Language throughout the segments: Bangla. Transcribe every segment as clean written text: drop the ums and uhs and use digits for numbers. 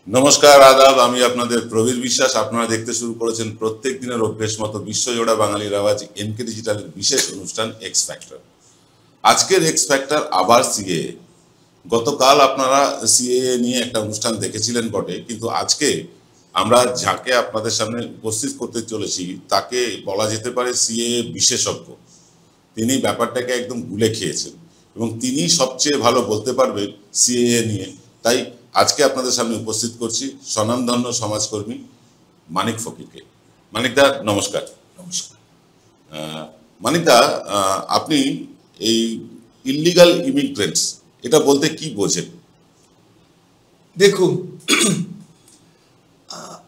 নমস্কার, আদাব। আমি আপনাদের প্রবীর বিশ্বাস। আপনারা দেখতে শুরু করেছেন প্রত্যেক দিনের অভ্যেস মতো বিশ্বজোড়া বাঙালির আওয়াজ এনকে ডিজিটালের বিশেষ অনুষ্ঠান এক্স ফ্যাক্টর। আজকের এক্স ফ্যাক্টর আবার সিএ। গতকাল আপনারা সিএ নিয়ে একটা অনুষ্ঠান দেখেছিলেন বটে, কিন্তু আজকে আমরা যাকে আপনাদের সামনে উপস্থিত করতে চলেছি তাকে বলা যেতে পারে সিএ বিশেষজ্ঞ। তিনি ব্যাপারটাকে একদম গুলে খেয়েছেন এবং তিনি সবচেয়ে ভালো বলতে পারবেন সিএ নিয়ে। তাই আজকে আপনাদের সামনে উপস্থিত করছি স্বনামধন্য সমাজকর্মী মানিক ফকিরকে। মানিকদা নমস্কার। নমস্কার। মানিকদা, আপনি এই ইল্লিগাল ইমিগ্রেন্টস এটা বলতে কি বোঝেন? দেখুন,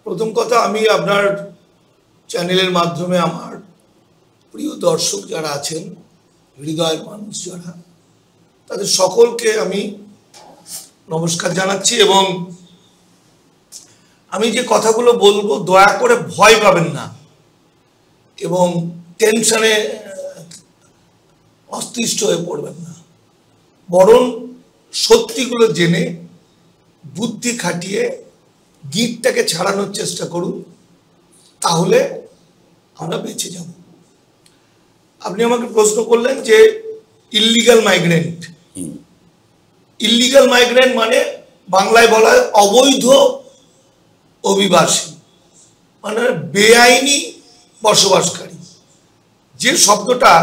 প্রথম কথা, আমি আপনার চ্যানেলের মাধ্যমে আমার প্রিয় দর্শক যারা আছেন, হৃদয়ের মানুষ যারা, তাদের সকলকে আমি নমস্কার জানাচ্ছি এবং আমি যে কথাগুলো বলবো দয়া করে ভয় পাবেন না এবং টেনশনে অস্তিষ্ঠ হয়ে পড়বেন না, বরং সত্যিগুলো জেনে বুদ্ধি খাটিয়ে গিটটাকে ছাড়ানোর চেষ্টা করুন, তাহলে আমরা বেঁচে যাব। আপনি আমাকে প্রশ্ন করলেন যে ইল্লিগাল মাইগ্রেন্ট। ইল্লিগাল মাইগ্রেন্ট মানে বাংলায় বলা হয় অবৈধ অভিবাসী, মানে বেআইনি বসবাসকারী। যে শব্দটা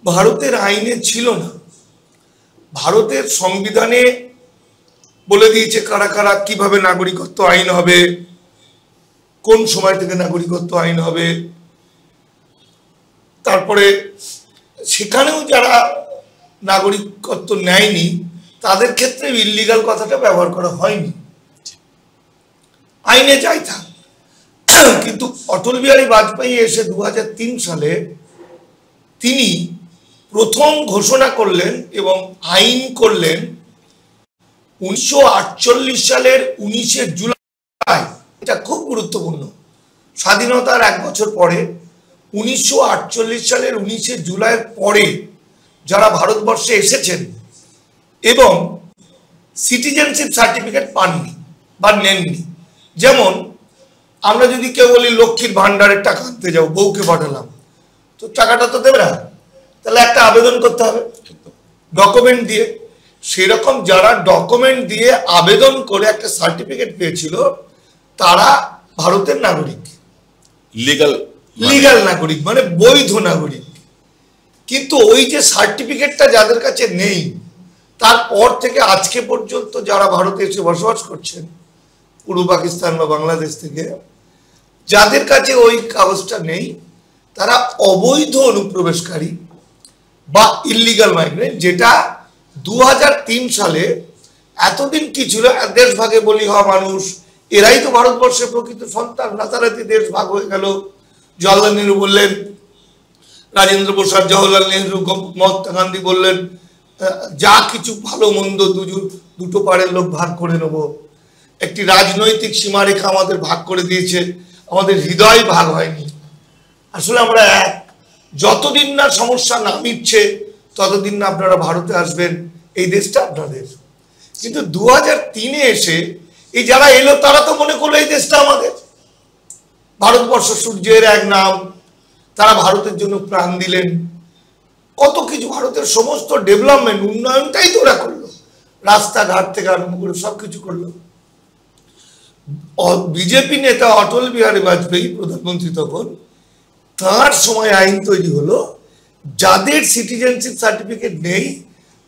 ভারতের আইনে ছিল না। ভারতের সংবিধানে বলে দিয়েছে কারা কারা কিভাবে নাগরিকত্ব আইন হবে, কোন সময় থেকে নাগরিকত্ব আইন হবে। তারপরে সেখানেও যারা নাগরিকত্ব নেয়নি তাদের ক্ষেত্রে ইল্লিগাল কথাটা ব্যবহার করা হয়নি, আইনে যাই থাক। কিন্তু অটল বিহারী বাজপেয়ী এসে 2003 সালে তিনি প্রথম ঘোষণা করলেন এবং আইন করলেন 1948 সালের 19শে জুলাই। এটা খুব গুরুত্বপূর্ণ। স্বাধীনতার 1 বছর পরে 1948 সালের 19শে জুলাইয়ের পরে যারা ভারতবর্ষে এসেছেন এবং সিটিজেনশিপ সার্টিফিকেট পাননি বা নেননি, যেমন আমরা যদি কেউ বলি লক্ষ্মীর ভান্ডারের টাকা আনতে যাও, বউকে পাঠালাম, তো টাকাটা তো দেবে না, তাহলে একটা আবেদন করতে হবে ডকুমেন্ট দিয়ে। সেরকম যারা ডকুমেন্ট দিয়ে আবেদন করে একটা সার্টিফিকেট পেয়েছিল তারা ভারতের নাগরিক, লিগাল নাগরিক, মানে বৈধ নাগরিক। কিন্তু ওই যে সার্টিফিকেটটা যাদের কাছে নেই, তারপর থেকে আজকে পর্যন্ত যারা ভারতে এসে বসবাস করছেন পূর্ব পাকিস্তান বা বাংলাদেশ থেকে, যাদের কাছে ওই কাগজটা নেই তারা অবৈধ অনুপ্রবেশকারী বা ইল্লিগাল মাইগ্রেন্ট। যেটা 2003 সালে, এতদিন কি ছিল, দেশভাগে বলি হওয়া মানুষ, এরাই তো ভারতবর্ষের প্রকৃত সন্তান। রাতারাতি দেশ ভাগ হয়ে গেল। জওয়াহরলাল নেহরু বললেন, রাজেন্দ্র প্রসাদ, জওয়াহরলাল নেহরু, মহাত্মা গান্ধী বললেন যা কিছু ভালো মন্দ দুটো পাড়ের লোক ভাগ করে নেব। একটি রাজনৈতিক সীমারেখা আমাদের ভাগ করে দিয়েছে, আমাদের হৃদয় ভাগ হয়নি। আসলে আমরা এক। যতদিন না সমস্যা না মিটছে ততদিন না আপনারা ভারতে আসবেন, এই দেশটা আপনাদের। কিন্তু 2003-এ এসে এই যারা এলো তারা তো মনে করলো এই দেশটা আমাদের। ভারতবর্ষ সূর্যের এক নাম, তারা ভারতের জন্য প্রাণ দিলেন। কত কিছু, ভারতের সমস্ত ডেভেলপমেন্ট, উন্নয়নটাই তো ওরা করলো, রাস্তাঘাট থেকে আরম্ভ করে সবকিছু করলো। বিজেপি নেতা অটল বিহারী বাজপেয়ী প্রধানমন্ত্রী তখন, তার সময় আইন তৈরি হলো যাদের সিটিজেনশিপ সার্টিফিকেট নেই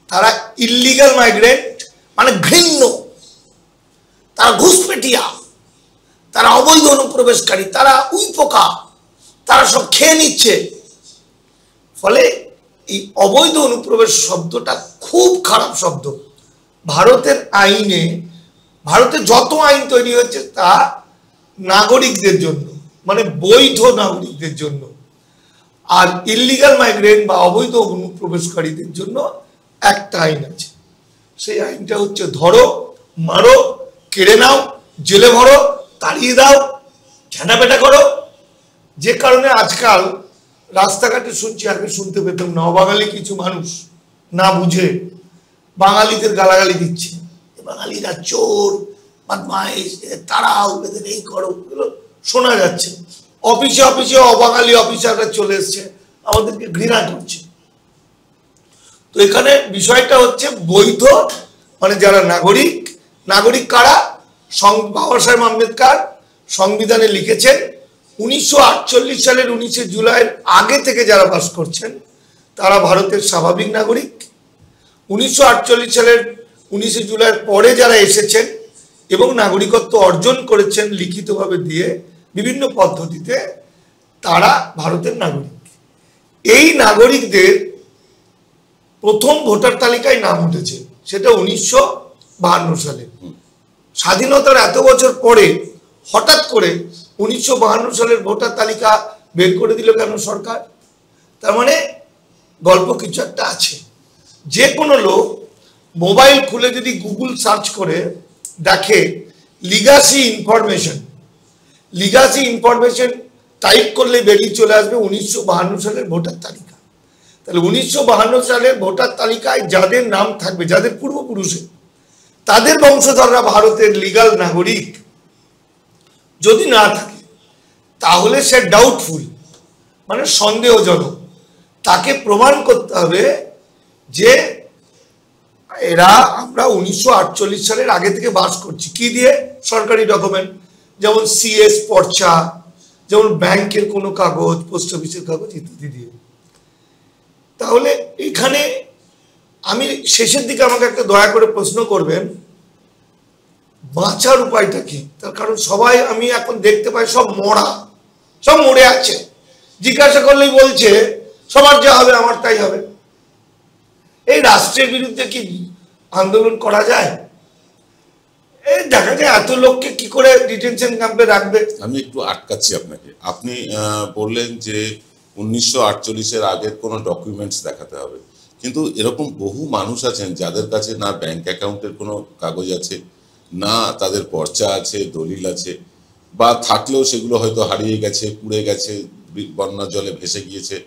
তারা ইল্লিগাল মাইগ্রেন্ট, মানে ঘৃণ্য, তারা ঘুষপেটিয়া, তারা অবৈধ অনুপ্রবেশকারী, তারা উইপোকা, তারা সব খেয়ে নিচ্ছে। ফলে এই অবৈধ অনুপ্রবেশ শব্দটা খুব খারাপ শব্দ। ভারতের আইনে, ভারতে যত আইন তৈরি হচ্ছে তা নাগরিকদের জন্য, মানে বৈধ নাগরিকদের জন্য। আর ইল্লিগাল মাইগ্রেন্ট বা অবৈধ অনুপ্রবেশকারীদের জন্য একটা আইন আছে। সেই আইনটা হচ্ছে ধরো, মারো, কেড়ে নাও, জেলে ভরো, তাড়িয়ে দাও, ঝাঁটাপেটা করো। যে কারণে আজকাল রাস্তাঘাটে শুনছি, আগে শুনতে পেতাম না, অবাঙালি কিছু মানুষ না বুঝে বাঙালিদের গালাগালি দিচ্ছে, বাঙালিরা চোর, বদমাইশ, তারাও এদের এই করো, এগুলো শোনা যাচ্ছে। অফিসে অফিসে অবাঙালি অফিসাররা চলে এসছে, আমাদেরকে ঘৃণা করছে। তো এখানে বিষয়টা হচ্ছে বৈধ মানে যারা নাগরিক, নাগরিক কারা? বাবা সাহেব আম্বেদকর সংবিধানে লিখেছেন 1948 সালের 19শে জুলাইয়ের আগে থেকে যারা বাস করছেন তারা ভারতের স্বাভাবিক নাগরিক। 1948 সালের 19শে জুলাইয়ের পরে যারা এসেছেন এবং নাগরিকত্ব অর্জন করেছেন লিখিতভাবে দিয়ে বিভিন্ন পদ্ধতিতে, তারা ভারতের নাগরিক। এই নাগরিকদের প্রথম ভোটার তালিকায় নাম উঠেছে, সেটা 1952 সালে। স্বাধীনতার এত বছর পরে হঠাৎ করে 1952 সালের ভোটার তালিকা বের করে দিল কেন সরকার? তার মানে গল্প কিছু একটা আছে। যে কোনো লোক মোবাইল খুলে যদি গুগল সার্চ করে দেখে লিগাসি ইনফরমেশন টাইপ করলে বেরিয়ে চলে আসবে 1952 সালের ভোটার তালিকা। তাহলে 1952 সালের ভোটার তালিকায় যাদের নাম থাকবে, যাদের পূর্বপুরুষে, তাদের বংশধররা ভারতের লিগাল নাগরিক যদি না থাকে তাহলে সে ডাউটফুল মানে সন্দেহজনক। তাকে প্রমাণ করতে হবে যে এরা আমরা 1948 সালের আগে থেকে বাস করছি। কি দিয়ে? সরকারি ডকুমেন্ট, যেমন সিএস পর্চা, যেমন ব্যাংকের কোনো কাগজ, পোস্ট অফিসের কাগজ ইত্যাদি দিয়ে। তাহলে এখানে আমি শেষের দিকে আমাকে একটা দয়া করে প্রশ্ন করবেন, বাঁচার উপায়টা কি? তার কারণ সবাই আমি এখন দেখতে পাই সব মরে আছে। জিজ্ঞাসা করলেই বলছে সবার যা হবে আমার তাই হবে। এই রাষ্ট্রের বিরুদ্ধে কি আন্দোলন করা যায়? এই দেখা যায় এত লোককে কি করে ডিটেনশন ক্যাম্পে রাখবে? আমি একটু আটকাচ্ছি আপনাকে। আপনি বললেন যে 1948-এর আগের কোনো ডকুমেন্টস দেখাতে হবে, কিন্তু এরকম বহু মানুষ আছেন যাদের কাছে না ব্যাংক অ্যাকাউন্টের কোনো কাগজ আছে, না তাদের পর্চা আছে, দলিল আছে, বা থাকলেও সেগুলো হয়তো হারিয়ে গেছে, পুড়ে গেছে, বন্যার জলে ভেসে গিয়েছে।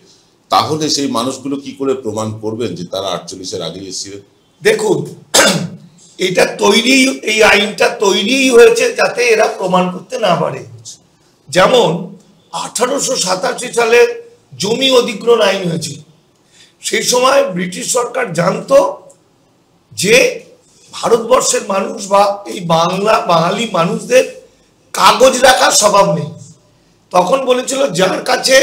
তাহলে সেই মানুষগুলো কি করে প্রমাণ করবেন যে তারা 48-এর আগে এসেছিলেন? দেখুন, এটা তৈরি, এই আইনটা তৈরি হয়েছে যাতে এরা প্রমাণ করতে না পারে। যেমন 1887 সালে জমি অধিগ্রহণ আইন হয়েছিল। সেই সময় ব্রিটিশ সরকার জানতো যে ভারতবর্ষের মানুষ বা এই বাঙালি মানুষদের কাগজ রাখার স্বভাব নেই। তখন বলেছিল যার কাছে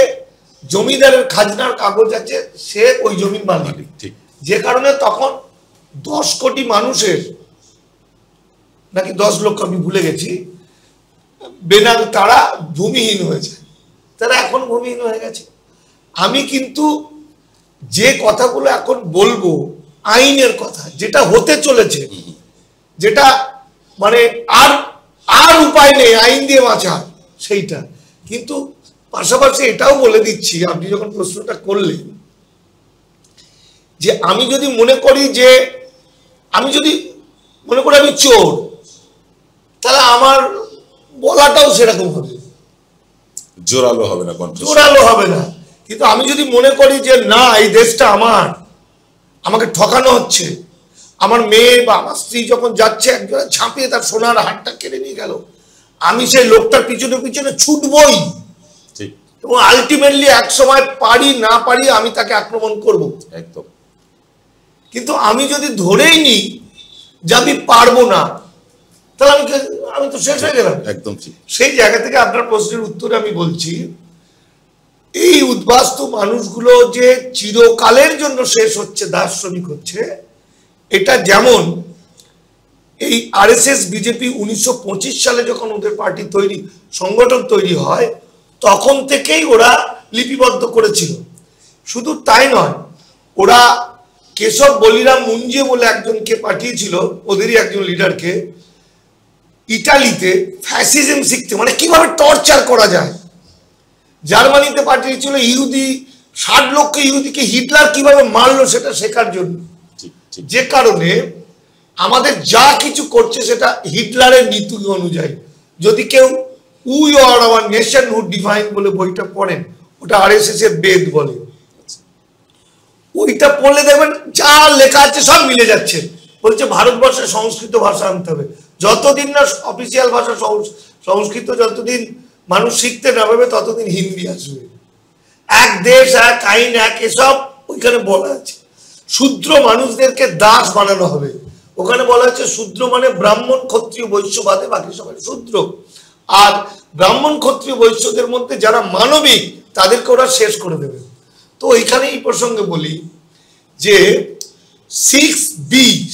জমিদারের খাজনার কাগজ আছে সে ওই জমির মালিক। যে কারণে তখন 10 কোটি মানুষের নাকি 10 লক্ষ, আমি ভুলে গেছি, তারা ভূমিহীন হয়েছে। তারা এখন ভূমিহীন হয়ে গেছে। আমি কিন্তু যে কথাগুলো এখন বলবো আইনের কথা, যেটা হতে চলেছে, যেটা মানে আর উপায় নেই আইন দিয়ে বাঁচার, সেইটা। কিন্তু পাশাপাশি এটাও বলে দিচ্ছি, আপনি যখন প্রশ্নটা করলেন যে আমি যদি মনে করি আমি চোর, তাহলে আমার বলাটাও সেরকম হবে, জোরালো হবে না। কিন্তু আমি যদি মনে করি যে না, এই দেশটা আমাকে ঠকানো হচ্ছে, আমার মেয়ে বা আমার স্ত্রী যখন যাচ্ছে একজন ঝাঁপিয়ে তার সোনার হারটা কেড়ে নিয়ে গেল, আমি সেই লোকটার পিছনে পিছনে ছুটবই, এবং আলটিমেটলি এক সময় পারি না পারি আমি তাকে আক্রমণ করব। একদম। কিন্তু আমি যদি ধরেই নিই যে আমি পারবো না, তাহলে আমি তো শেষ হয়ে গেলাম। একদম ঠিক। সেই জায়গা থেকে আপনার প্রশ্নের উত্তরে আমি বলছি, এই উদ্বাস্তু মানুষগুলো যে চিরকালের জন্য শেষ হচ্ছে, দাস শ্রমিক হচ্ছে, এটা যেমন এই আরএসএস বিজেপি 1925 সালে যখন ওদের পার্টি সংগঠন তৈরি হয় তখন থেকেই ওরা লিপিবদ্ধ করেছিল। শুধু তাই নয়, ওরা কেশব বলিরাম মুঞ্জে বলে একজনকে পাঠিয়েছিল, ওদেরই একজন লিডারকে, ইটালিতে ফ্যাসিজম শিখতে, মানে কিভাবে টর্চার করা যায়। জার্মানিতে পাঠিয়েছিল 60 লক্ষ ইহুদিকে হিটলার কিভাবে মারলো সেটা শেখার জন্য। যে কারণে আমাদের যা কিছু করছে সেটা হিটলারের নীতি অনুযায়ী। যদি কেউ we or our nationhood divine বলে বইটা পড়েন, ওটা আরএসএস এর বেদ বলে, ওইটা পড়লে দেখবেন যা লেখা আছে সব মিলে যাচ্ছে। বলছে ভারতবর্ষে সংস্কৃত ভাষা আনতে হবে, যতদিন না অফিসিয়াল ভাষা সংস্কৃত যতদিন মানুষ শিখতে না পারবে ততদিন হিন্দি আসবে। এক দেশ এক আইন এক এসব ওইখানে বলা আছে। শূদ্র মানুষদেরকে দাস বানানো হবে, ওখানে বলা হচ্ছে শূদ্র মানে ব্রাহ্মণ ক্ষত্রিয় বৈশ্য বাদে বাকি সবাই শূদ্র। আর ব্রাহ্মণ ক্ষত্রিয় বৈশ্যদের মধ্যে যারা মানবিক তাদেরকে ওরা শেষ করে দেবে। তো ওইখানে এই প্রসঙ্গে বলি যে 6B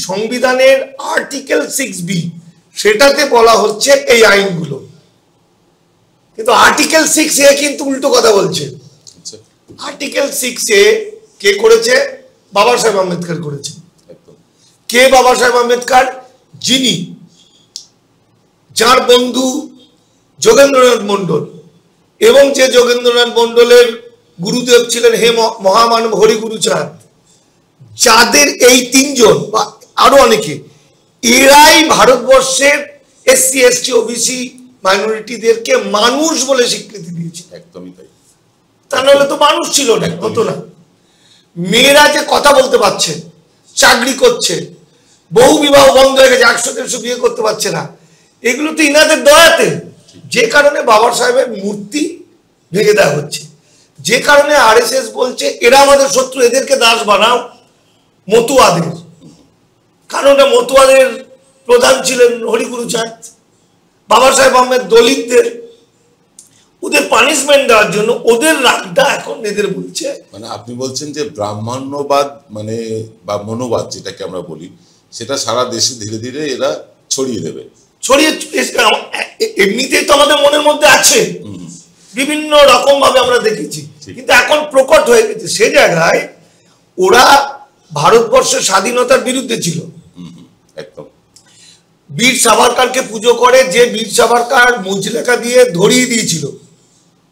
সংবিধানের আর্টিকেল 6B সেটাতে বলা হচ্ছে এই আইনগুলো, কিন্তু আর্টিকেল 6A কিন্তু উল্টো কথা বলছে। আর্টিকেল 6A কে করেছে? বাবা সাহেব আম্বেদকর করেছে। কে বাবা সাহেব আম্বেদকর? যিনি, যার বন্ধু যোগেন্দ্রনাথ মন্ডল এবং যে যোগেন্দ্রনাথ মন্ডলের গুরুদেব ছিলেন হে মহামানব হরিগুরু চাঁদ, যাদের এই তিনজন বা আরো অনেকে, এরাই ভারতবর্ষের SC ST OBC মাইনরিটিদেরকে মানুষ বলে স্বীকৃতি দিয়েছে। একদমই তাই। তা নাহলে তো মানুষ ছিল না, হতো না। মেয়েরা যে কথা বলতে পারছে, চাকরি করছে, বহু বিবাহ বন্ধ হয়ে গেছে, 100-150 বিয়ে করতে পারছে না, এগুলো তো ইনাদের দয়াতে। যে কারণে বাবা সাহেবের মূর্তি ভেঙে দেওয়া হচ্ছে, যে কারণে RSS বলছে এরা আমাদের শত্রু, এদেরকে দাস বানাও। মতুয়াদের, কারণ মতুয়াদের প্রধান ছিলেন হরিগুরু চাঁদ। বাবা সাহেব আহমেদ দলিতদের, ওদের পানিশমেন্ট দেওয়ার জন্য ওদের রাগটা এখন এদের বলছে। মানে আপনি বলছেন যে ব্রাহ্মণ্যবাদ মানে বা মনোবাদ যেটাকে আমরা বলি, সেটা সারা দেশে ধীরে ধীরে এরা ছড়িয়ে দেবে। ছড়িয়ে এমনিতেই তো আমাদের মনের মধ্যে আছে, বিভিন্ন রকম ভাবে আমরা দেখেছি, কিন্তু এখন প্রকট হয়ে গেছে। সে জায়গায় ওরা ভারতবর্ষের স্বাধীনতার বিরুদ্ধে ছিল। একদম। বীর সাভারকারকে পুজো করে, যে বীর সাভারকার মুচলেখা দিয়ে ধরিয়ে দিয়েছিল,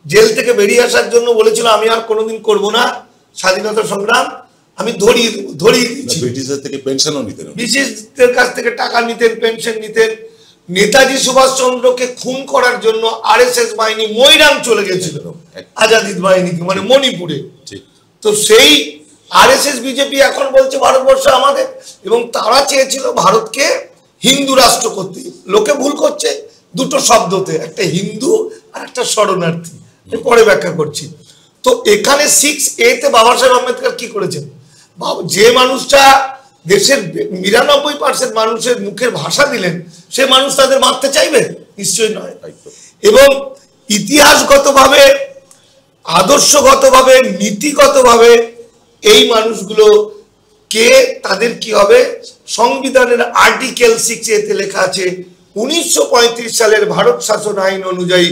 জেল থেকে বেরিয়ে আসার জন্য বলেছিল আমি আর কোনোদিন করব না স্বাধীনতা সংগ্রাম, আমি ধরিয়ে দিচ্ছি। ব্রিটিশদের থেকে পেনশনও নিতেন, ব্রিটিশদের কাছ থেকে টাকা নিতেন, পেনশন নিতেন। নেতাজি সুভাষচন্দ্রকে খুন করার জন্য RSS বাহিনী মৈরাং চলে গেছিল, আজাদ বাহিনীকে, মানে মণিপুরে। তো সেই RSS BJP এখন বলছে ভারতবর্ষ আমাদের, এবং তারা চেয়েছিল ভারতকে হিন্দু রাষ্ট্র করতে। লোকে ভুল করছে দুটো শব্দতে, একটা হিন্দু আর একটা শরণার্থী, পরে ব্যাখ্যা করছি। তো এখানে 6A তে বাবা সাহেব আম্বেদকর কি করেছেন? যে মানুষটা দেশের 99% মানুষের মুখের ভাষা দিলেন, সে মানুষ তাদের মারতে চাইবে? নিশ্চয়ই নয়। এবং ইতিহাসগতভাবে, আদর্শগতভাবে, নীতিগতভাবে এই মানুষগুলো কে, তাদের কি হবে? সংবিধানের আর্টিকেল 6A তে লেখা আছে 1935 সালের ভারত শাসন আইন অনুযায়ী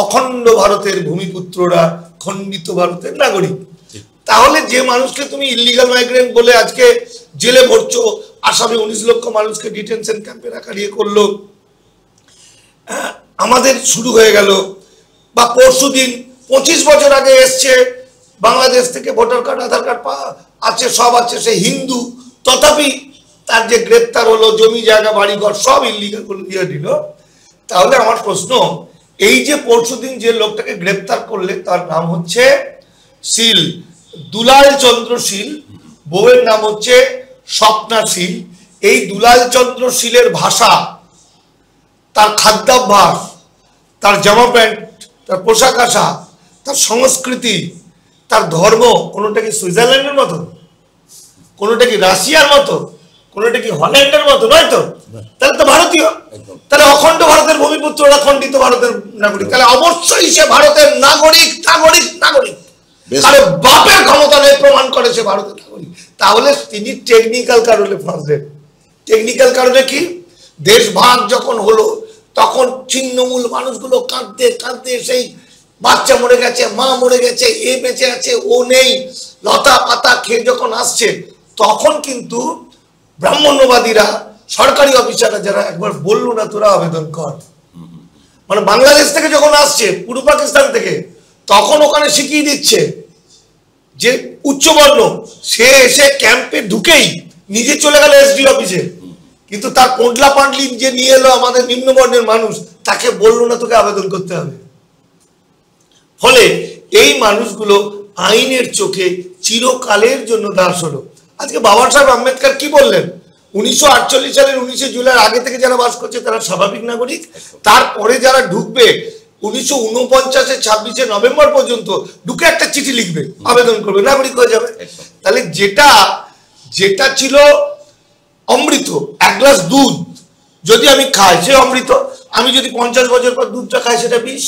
অখণ্ড ভারতের ভূমিপুত্ররা খণ্ডিত ভারতের নাগরিক। তাহলে যে মানুষকে তুমি ইলিগাল মাইগ্রেন্ট বলে আজকে জেলে ভরছো, আসামে 19 লক্ষ মানুষকে ডিটেনশন ক্যাম্পে রাখা ইয়ে করলো, আমাদের শুরু হয়ে গেল। বা পরশুদিন 25 বছর আগে এসছে বাংলাদেশ থেকে, ভোটার কার্ড আধার কার্ড আছে, সব আছে, সে হিন্দু, তথাপি তার যে গ্রেপ্তার হলো, জমি জায়গা বাড়িঘর সব ইলিগাল ইয়ে দিল। তাহলে আমার প্রশ্ন, এই যে পরশুদিন যে লোকটাকে গ্রেপ্তার করলে তার নাম হচ্ছে শীল, দুলাল চন্দ্র শীল, বউয়ের নাম হচ্ছে স্বপ্না শীল। এই দুলাল চন্দ্র শীলের ভাষা, তার খাদ্যাভ্যাস, তার জামা প্যান্ট, তার পোশাক আশাক, তার সংস্কৃতি, তার ধর্ম, কোনোটা কি সুইজারল্যান্ডের মতো, কোনোটা কি রাশিয়ার মতো, কোনোটা কি হল্যান্ডের মতো নয় তো? তাহলে তো ভারতীয়, তাহলে অখণ্ড ভারতের ভূমিপুত্ররা খণ্ডিত ভারতের নাগরিক, তাহলে অবশ্যই সে ভারতের নাগরিক নাগরিক নাগরিক। আরে বাপের ক্ষমতা নেই প্রমাণ করে সে ভারতের নাগরিক। তাহলে তিনি টেকনিক্যাল কারণে ফাঁসলেন। টেকনিক্যাল কারণে কি? দেশ ভাগ যখন হলো তখন ছিন্নমূল মানুষগুলো কাঁদতে কাঁদতে, সেই বাচ্চা মরে গেছে, মা মরে গেছে, এ বেঁচে আছে, ও নেই, লতা পাতা খেয়ে যখন আসছে, তখন কিন্তু ব্রাহ্মণ্যবাদীরা, সরকারি অফিসাররা যারা একবার বললো না তোরা আবেদন কর, মানে বাংলাদেশ থেকে যখন আসছে, পূর্ব পাকিস্তান থেকে, তখন ওখানে শিখিয়ে দিচ্ছে যে উচ্চবর্ণ, সে এসে ক্যাম্পে ঢুকেই নিজে চলে গেল SD অফিসে, কিন্তু তার পোঁটলা পান্ডলি যে নিয়ে এলো আমাদের নিম্নবর্ণের মানুষ, তাকে বললো না তোকে আবেদন করতে হবে। ফলে এই মানুষগুলো আইনের চোখে চিরকালের জন্য দাস হলো। আজকে বাবা সাহেব আম্বেদকর কি বললেন? 1948 সালের 19 জুলাই আগে থেকে যারা বাস করছে তারা স্বাভাবিক নাগরিক, তারপরে যারা ঢুকবে 1949-এর 26শে নভেম্বর পর্যন্ত ঢুকে একটা চিঠি লিখবে, আবেদন করবে, নাগরিক হয়ে যাবে। তাহলে যেটা ছিল অমৃত, এক গ্লাস দুধ যদি আমি খাই সে অমৃত, আমি যদি 50 বছর পর দুধটা খাই সেটা বিষ।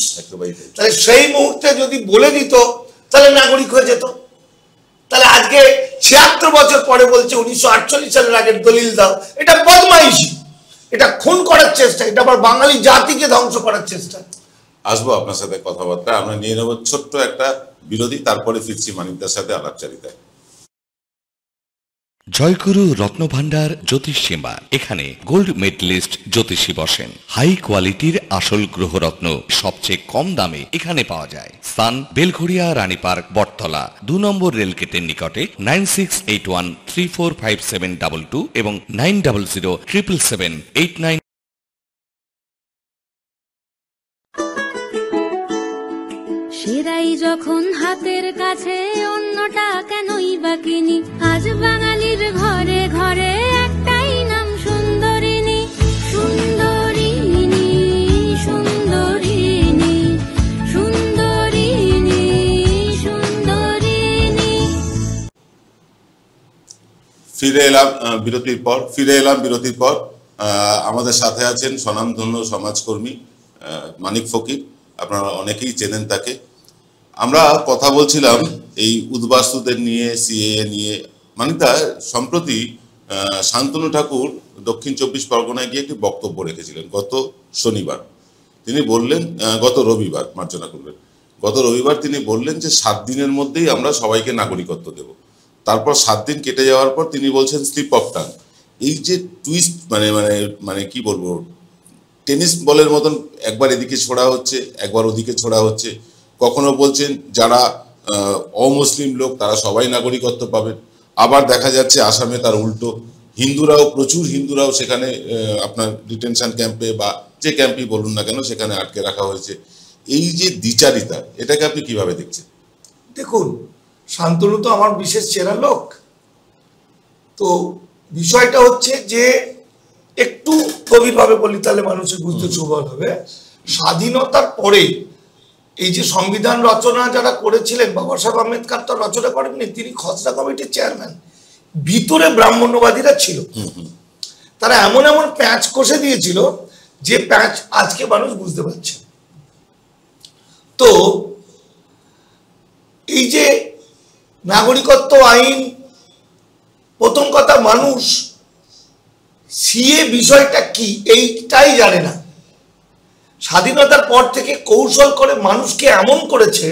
তাহলে সেই মুহূর্তে যদি বলে দিত তাহলে নাগরিক হয়ে যেত। তাহলে আজকে 76 বছর পরে বলছে 1948 সালের আগের দলিল দাও, এটা বদমাইশি, এটা খুন করার চেষ্টা, এটা আবার বাঙালি জাতিকে ধ্বংস করার চেষ্টা। আসবো আপনার সাথে কথাবার্তা, আমরা নিয়ে নেব ছোট্ট একটা বিরতি, তারপরে ফিরছি মানিকদার সাথে আলাপচারিতায়। জয়গুরু রত্নভান্ডার জ্যোতিষ চেম্বার, এখানে গোল্ড মেডেলিস্ট জ্যোতিষী বসেন। হাই কোয়ালিটির আসল গ্রহরত্ন সবচেয়ে কম দামে এখানে পাওয়া যায়। স্থান বেলঘড়িয়া রানীপার্ক বটতলা 2 নম্বর রেলগেটের নিকটে। 9681345722 এবং 90077789। সেরাই যখন হাতের কাছে অন্যটা কেনই বা কিনি, আজ বাঙালির ঘরে ঘরে একটাই নাম সুন্দরিনী। সুন্দরিনী সুন্দরিনী সুন্দরিনী সুন্দরিনী। ফিরে এলাম বিরতির পর। আমাদের সাথে আছেন স্বনামধন্য সমাজকর্মী মানিক ফকির, আপনারা অনেকেই চেনেন তাকে। আমরা কথা বলছিলাম এই উদ্বাস্তুদের নিয়ে, সিএএ নিয়ে। মানিকদা, সম্প্রতি শান্তনু ঠাকুর দক্ষিণ 24 পরগনায় গিয়ে একটি বক্তব্য রেখেছিলেন গত শনিবার। তিনি বললেন, গত রবিবার তিনি বললেন যে 7 দিনের মধ্যেই আমরা সবাইকে নাগরিকত্ব দেব। তারপর 7 দিন কেটে যাওয়ার পর তিনি বলছেন স্লিপ অফ টাং। এই যে টুইস্ট, মানে কি বলবো, টেনিস বলের মতন একবার এদিকে ছোড়া হচ্ছে, একবার ওদিকে ছোড়া হচ্ছে। কখনো বলছেন যারা অমুসলিম লোক তারা সবাই নাগরিকত্ব পাবেন, আবার দেখা যাচ্ছে আসামে তার উল্টো, প্রচুর হিন্দুরাও সেখানে আপনার ডিটেনশন ক্যাম্পে বা যে ক্যাম্পই বলুন না কেন সেখানে আটকে রাখা হয়েছে। এই যে দ্বিচারিতা, এটাকে আপনি কিভাবে দেখছেন? দেখুন, শান্তনু তো আমার বিশেষ চেনা লোক, তো বিষয়টা হচ্ছে যে একটু গভীরভাবে বলি তাহলে মানুষের বুঝতে সুবিধা হবে। স্বাধীনতার পরে এই যে সংবিধান রচনা যারা করেছিলেন, বাবা সাহেব আম্বেদকর তো রচনা করেননি, তিনি খসড়া কমিটির চেয়ারম্যান। ভিতরে ব্রাহ্মণ্যবাদীরা ছিল, তারা এমন এমন প্যাঁচ কষে দিয়েছিল যে প্যাঁচ আজকে মানুষ বুঝতে পারছে। তো এই যে নাগরিকত্ব আইন, প্রথম কথা মানুষ সিএ বিষয়টা কি এইটাই জানে না। স্বাধীনতার পর থেকে কৌশল করে মানুষকে এমন করেছে,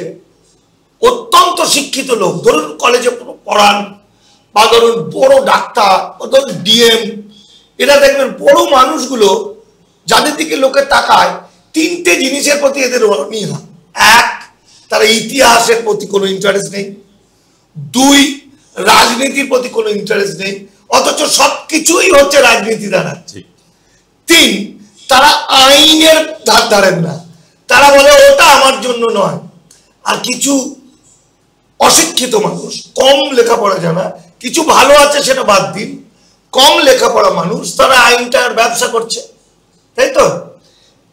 অত্যন্ত শিক্ষিত লোক, ধরুন কলেজে পড়ান বা ধরুন বড় ডাক্তার, ধরুন ডিএম, এরা দেখবেন বড় মানুষগুলো যাদের দিকে লোকে তাকায়, 3টে জিনিসের প্রতি এদের অনীহা। 1, তারা ইতিহাসের প্রতি কোনো ইন্টারেস্ট নেই। 2, রাজনীতির প্রতি কোনো ইন্টারেস্ট নেই, অথচ সবকিছুই হচ্ছে রাজনীতি দ্বারা। 3, তারা আইনের ধার ধারেন না, তারা বলে ওটা আমার জন্য নয়। আর কিছু অশিক্ষিত মানুষ, কম লেখাপড়া জানা, কিছু ভালো আছে সেটা বাদ দিন, কম লেখাপড়া মানুষ, তারা আইনটার ব্যবসা করছে, তাই তো?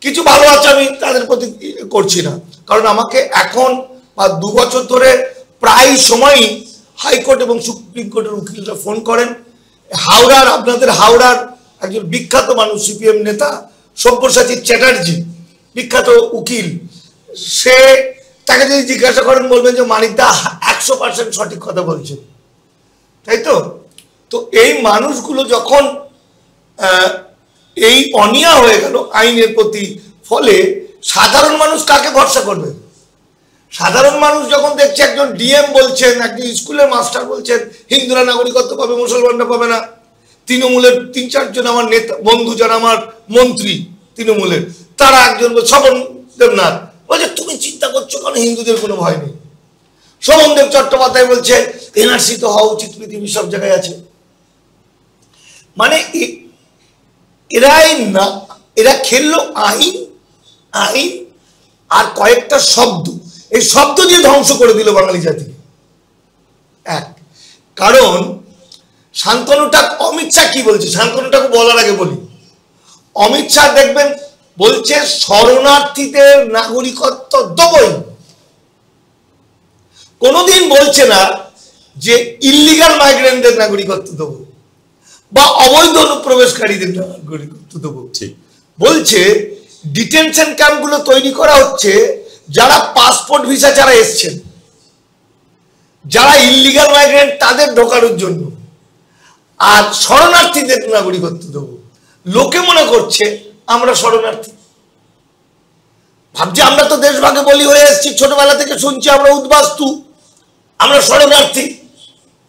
কিছু ভালো আছে, আমি তাদের প্রতি করছি না, কারণ আমাকে এখন বা 2 বছর ধরে প্রায় সময়ই হাইকোর্ট এবং সুপ্রিম কোর্টের উকিলরা ফোন করেন। আপনাদের হাওড়ার একজন বিখ্যাত মানুষ, সিপিএম নেতা সব্যসাচী চ্যাটার্জি, বিখ্যাত উকিল, তাকে যদি জিজ্ঞাসা করেন বলবেন যে মানিকদা 100% সঠিক কথা বলছেন, তাই তো? তো এই মানুষগুলো যখন এই অনিয়া হয়ে গেল আইনের প্রতি, ফলে সাধারণ মানুষ কাকে ভরসা করবে? সাধারণ মানুষ যখন দেখছে একজন ডিএম বলছেন, একজন স্কুলের মাস্টার বলছেন হিন্দুরা নাগরিকত্ব পাবে, মুসলমানরা পাবে না। তৃণমূলের 3-4 জন আমার নেতা বন্ধু, যারা আমার মন্ত্রী তৃণমূলের, তারা একজন শোভন দেবনাথ বলছে তুমি চিন্তা করছো কারণ হিন্দুদের কোনো ভয় নেই। শোভনদেব চট্টোপাধ্যায় বলছে এনআরসি তো হওয়া উচিত, পৃথিবীর সব জায়গায় আছে। মানে এরা খেললো আইন আর কয়েকটা শব্দ, এই শব্দ দিয়ে ধ্বংস করে দিল বাঙালি জাতিকে। কারণ শান্তনুটা অমিত শাহ কি বলছে, শান্তনুটাকে বলার আগে বলি, অমিত শাহ দেখবেন বলছে শরণার্থীদের নাগরিকত্ব দেবই, কোনোদিন বলছে না যে ইল্লিগাল মাইগ্রেন্টদের নাগরিকত্ব দেবো বা অবৈধ অনুপ্রবেশকারীদের নাগরিকত্ব দেবো। ঠিক বলছে ডিটেনশন ক্যাম্পগুলো তৈরি করা হচ্ছে যারা পাসপোর্ট ভিসা ছাড়া এসছেন, যারা ইল্লিগাল মাইগ্রেন্ট তাদের ঢোকানোর জন্য, আর শরণার্থীদের নাগরিকত্ব দেবো। লোকে মনে করছে আমরা শরণার্থী, ভাবছি আমরা তো দেশভাগে বলি হয়ে এসেছি, ছোটবেলা থেকে শুনছি আমরা উদ্বাস্তু, আমরা শরণার্থী।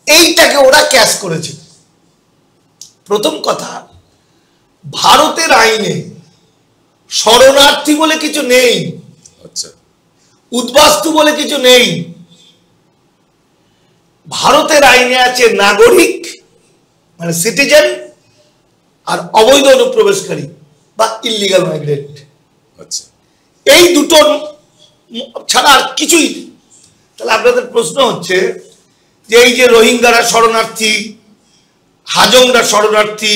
এইটাকে ওরা ক্যাচ করেছে। প্রথম কথা, ভারতের আইনে শরণার্থী বলে কিছু নেই, আচ্ছা, উদ্বাস্তু বলে কিছু নেই। ভারতের আইনে আছে নাগরিক মানে সিটিজেন আর অবৈধ অনুপ্রবেশকারী বা ইল্লিগাল মাইগ্রেন্ট। আচ্ছা, এই দুটো ছাড়া আর কিছুই নেই। তাহলে আপনাদের প্রশ্ন হচ্ছে যে এই যে রোহিঙ্গারা শরণার্থী, হাজংরা শরণার্থী,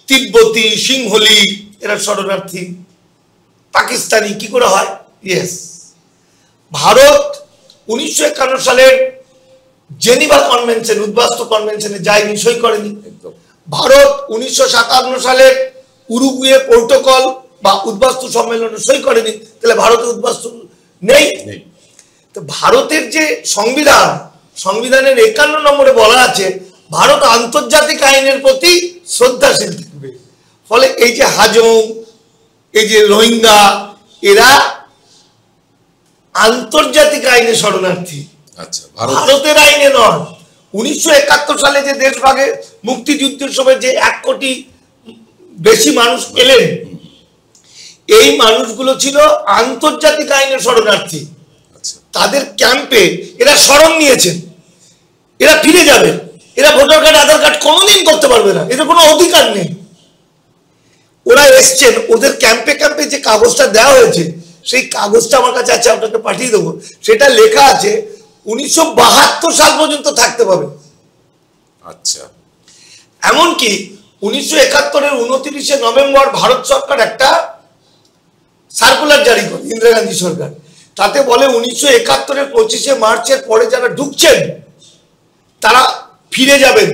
তিব্বতী, সিংহলি এরা শরণার্থী, পাকিস্তানি কি করে হয়? ইয়েস, ভারত 1951 সালের জেনিভা কনভেনশন, উদ্বাস্তু কনভেনশনে যায়নি, সই করেনি। ভারত 1957 সালের উরুগুয়ে প্রোটোকল বা উদ্বাস্তু সম্মেলনে সই করেনি। তাহলে ভারতে উদ্বাস্তু নেই। তো ভারতের যে সংবিধান, সংবিধানের 51 নম্বরে বলা আছে ভারত আন্তর্জাতিক আইনের প্রতি শ্রদ্ধাশীল থাকবে। ফলে এই যে হাজং, এই যে রোহিঙ্গা, এরা আন্তর্জাতিক আইনে শরণার্থী, আচ্ছা, ভারতের আইনে নয়। 1971 সালে যে দেশভাগে মুক্তিযুদ্ধের সময় যে 1 কোটি বেশি মানুষ এলেন, এই মানুষগুলো ছিল আন্তর্জাতিক আইনের শরণার্থী। তাদের ক্যাম্পে এরা শরণ নিয়েছেন, এরা ফিরে যাবে, এরা ভোটার কার্ড আধার কার্ড কোনোদিন করতে পারবে না, এদের কোনো অধিকার নেই। ওরা এসছেন, ওদের ক্যাম্পে ক্যাম্পে যে কাগজটা দেওয়া হয়েছে সেই কাগজটা আমার কাছে আছে, আপনাকে পাঠিয়ে দেবো। সেটা লেখা আছে 1972 সাল পর্যন্ত থাকতে পাবে। আচ্ছা, এমনকি 1971-এর 29শে নভেম্বর ভারত সরকার একটা সার্কুলার জারি করে, ইন্দিরা গান্ধী সরকার, তাতে বলে 1971-এর 25শে মার্চের পরে যারা ঢুকছেন তারা ফিরে যাবেন,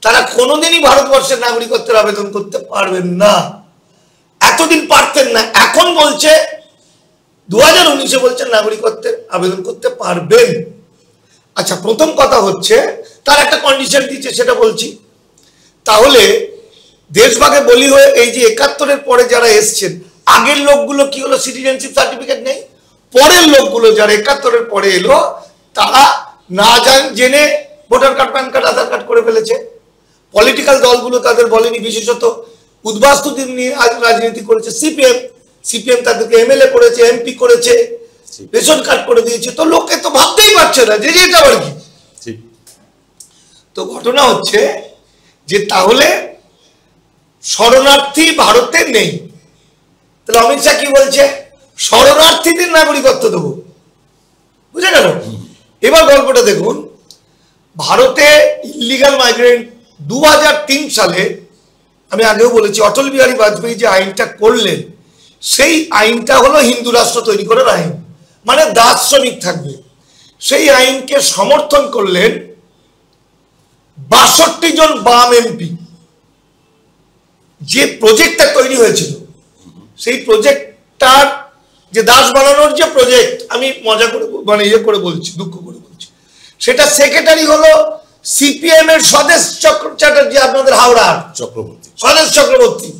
তারা কোনোদিনই ভারতবর্ষের নাগরিকত্বের আবেদন করতে পারবেন না। এতদিন পারতেন না, এখন বলছে 2019-এ বলছে নাগরিকত্বের আবেদন করতে পারবেন। আচ্ছা, প্রথম কথা হচ্ছে তার একটা কন্ডিশন দিচ্ছে, সেটা বলছি। তাহলে দেশভাগে বলি হয়ে এই যে 71-এর পরে যারা এসছেন, আগের লোকগুলো কি হলো, সিটিজেনশিপ সার্টিফিকেট নেই। পরের লোকগুলো যারা 71-এর পরে এলো তারা না জেনে ভোটার কার্ড, প্যান কার্ড, আধার কার্ড করে ফেলেছে। পলিটিক্যাল দলগুলো তাদের বলেনি, বিশেষত উদ্বাস্তুদের নিয়ে আজ রাজনীতি করেছে সিপিএম তাদেরকে এমএলএ করেছে, এমপি করেছে, রেশন কার্ড করে দিয়েছে। তো লোকে তো ভাবতেই পারছে না যে এটা আবার কি। তো ঘটনা হচ্ছে যে তাহলে শরণার্থী ভারতে নেই। তাহলে অমিত শাহ কি বলছে? শরণার্থীদের নাগরিকত্ব দেবো। বুঝে গেল? এবার গল্পটা দেখুন। ভারতে ইল্লিগাল মাইগ্রেন্ট 2003 সালে, আমি আগেও বলেছি, অটল বিহারী বাজপেয়ী যে আইনটা করলেন সেই আইনটা হলো হিন্দু রাষ্ট্র তৈরি করার আইন, মানে দাস শ্রমিক থাকবে। সেই আইনকে সমর্থন করলেন 62 জন বাম এমপি। যে প্রজেক্টটা তৈরি হয়েছিল, সেই প্রজেক্টটার যে দাস বানানোর যে প্রজেক্ট, আমি মজা করে মানে ইয়ে করে বলছি, দুঃখ করে বলছি, সেটা সেক্রেটারি হলো সিপিএম এর স্বদেশ চ্যাটার্জি, আপনাদের হাওড়ার চক্রবর্তী, স্বদেশ চক্রবর্তী।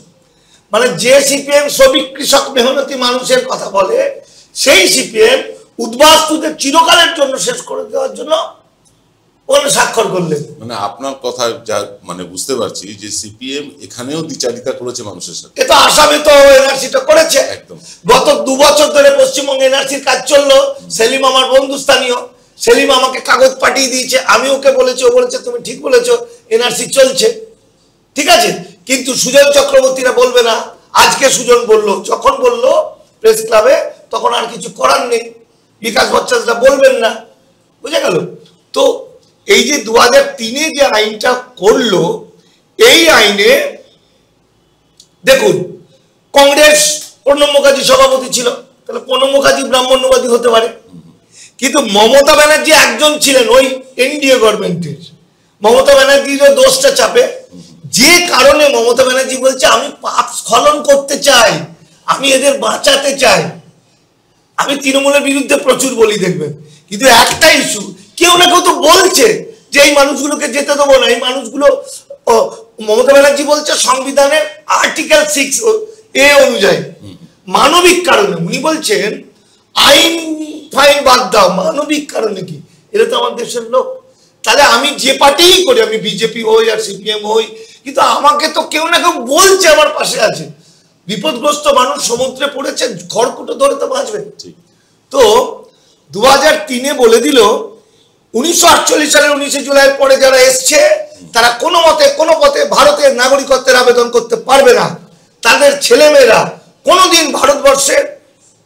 মানে যে সিপিএম শ্রমিক কৃষক মেহনতি মানুষের কথা বলে, সেই সিপিএম উদ্বাস্তুদের চিরকালের জন্য শেষ করে দেওয়ার জন্য স্বাক্ষর করলেন। মানে আপনার কথা যা মানে বুঝতে পারছি যে সিপিএম এখানেও দ্বিচারিতা করেছে মানুষের সাথে। এটা আসামে তো এনআরসিটা করেছে একদম। গত 2 বছর ধরে পশ্চিমবঙ্গে এনআরসির কাজ চললো। সেলিম আমার বন্ধু স্থানীয়, সেলিম আমাকে কাগজ পাঠিয়ে দিয়েছে, আমি ওকে বলেছি, ও বলেছে তুমি ঠিক বলেছো, এনআরসি চলছে, ঠিক আছে। কিন্তু সুজন চক্রবর্তীরা বলবে না। আজকে সুজন বললো, যখন বললো প্রেস ক্লাবে, তখন আর কিছু করার নেই। বিকাশ ভট্টাচার্যরা বলবেন না, বুঝে গেল? তো এই যে 2003-এ যে আইনটা করলো, এই আইনে দেখুন কংগ্রেস প্রণব মুখার্জি সভাপতি ছিল, তাহলে প্রণব মুখার্জি ব্রাহ্মণ্যবাদী হতে পারে, কিন্তু মমতা ব্যানার্জি একজন ছিলেন ওই এনডিএ গভর্নমেন্টের, মমতা ব্যানার্জিরও দোষটা চাপে, যে কারণে মমতা ব্যানার্জি বলছে আমি পাপ স্খলন করতে চাই, আমি এদের বাঁচাতে চাই। আমি তৃণমূলের বিরুদ্ধে প্রচুর বলি দেখবেন, কিন্তু একটা ইস্যু কেউ না কেউ তো বলছে যে এই মানুষগুলোকে যেতে দেবো না, এই মানুষগুলো, মমতা ব্যানার্জি বলছে সংবিধানের আর্টিকেল 6A অনুযায়ী মানবিক কারণে, উনি বলছেন আইন ফাইন বাদ দাও, মানবিক কারণে কি, এটা তো আমার দেশের লোক। তাহলে আমি যে পার্টিই করি, আমি বিজেপি হই আর সিপিএম হই, কিন্তু আমাকে তো কেউ না কেউ বলছে আমার পাশে আছে, বিপদগ্রস্ত মানুষ সমুদ্রে পড়েছে, খড়কুটো ধরে তো বাঁচবে। তো 2003-এ বলে দিল 1948 সালের 19শে জুলাইয়ের পরে যারা এসছে তারা কোনো পথে ভারতের নাগরিকত্বের আবেদন করতে পারবে না, তাদের ছেলেমেয়েরা কোনোদিন ভারতবর্ষের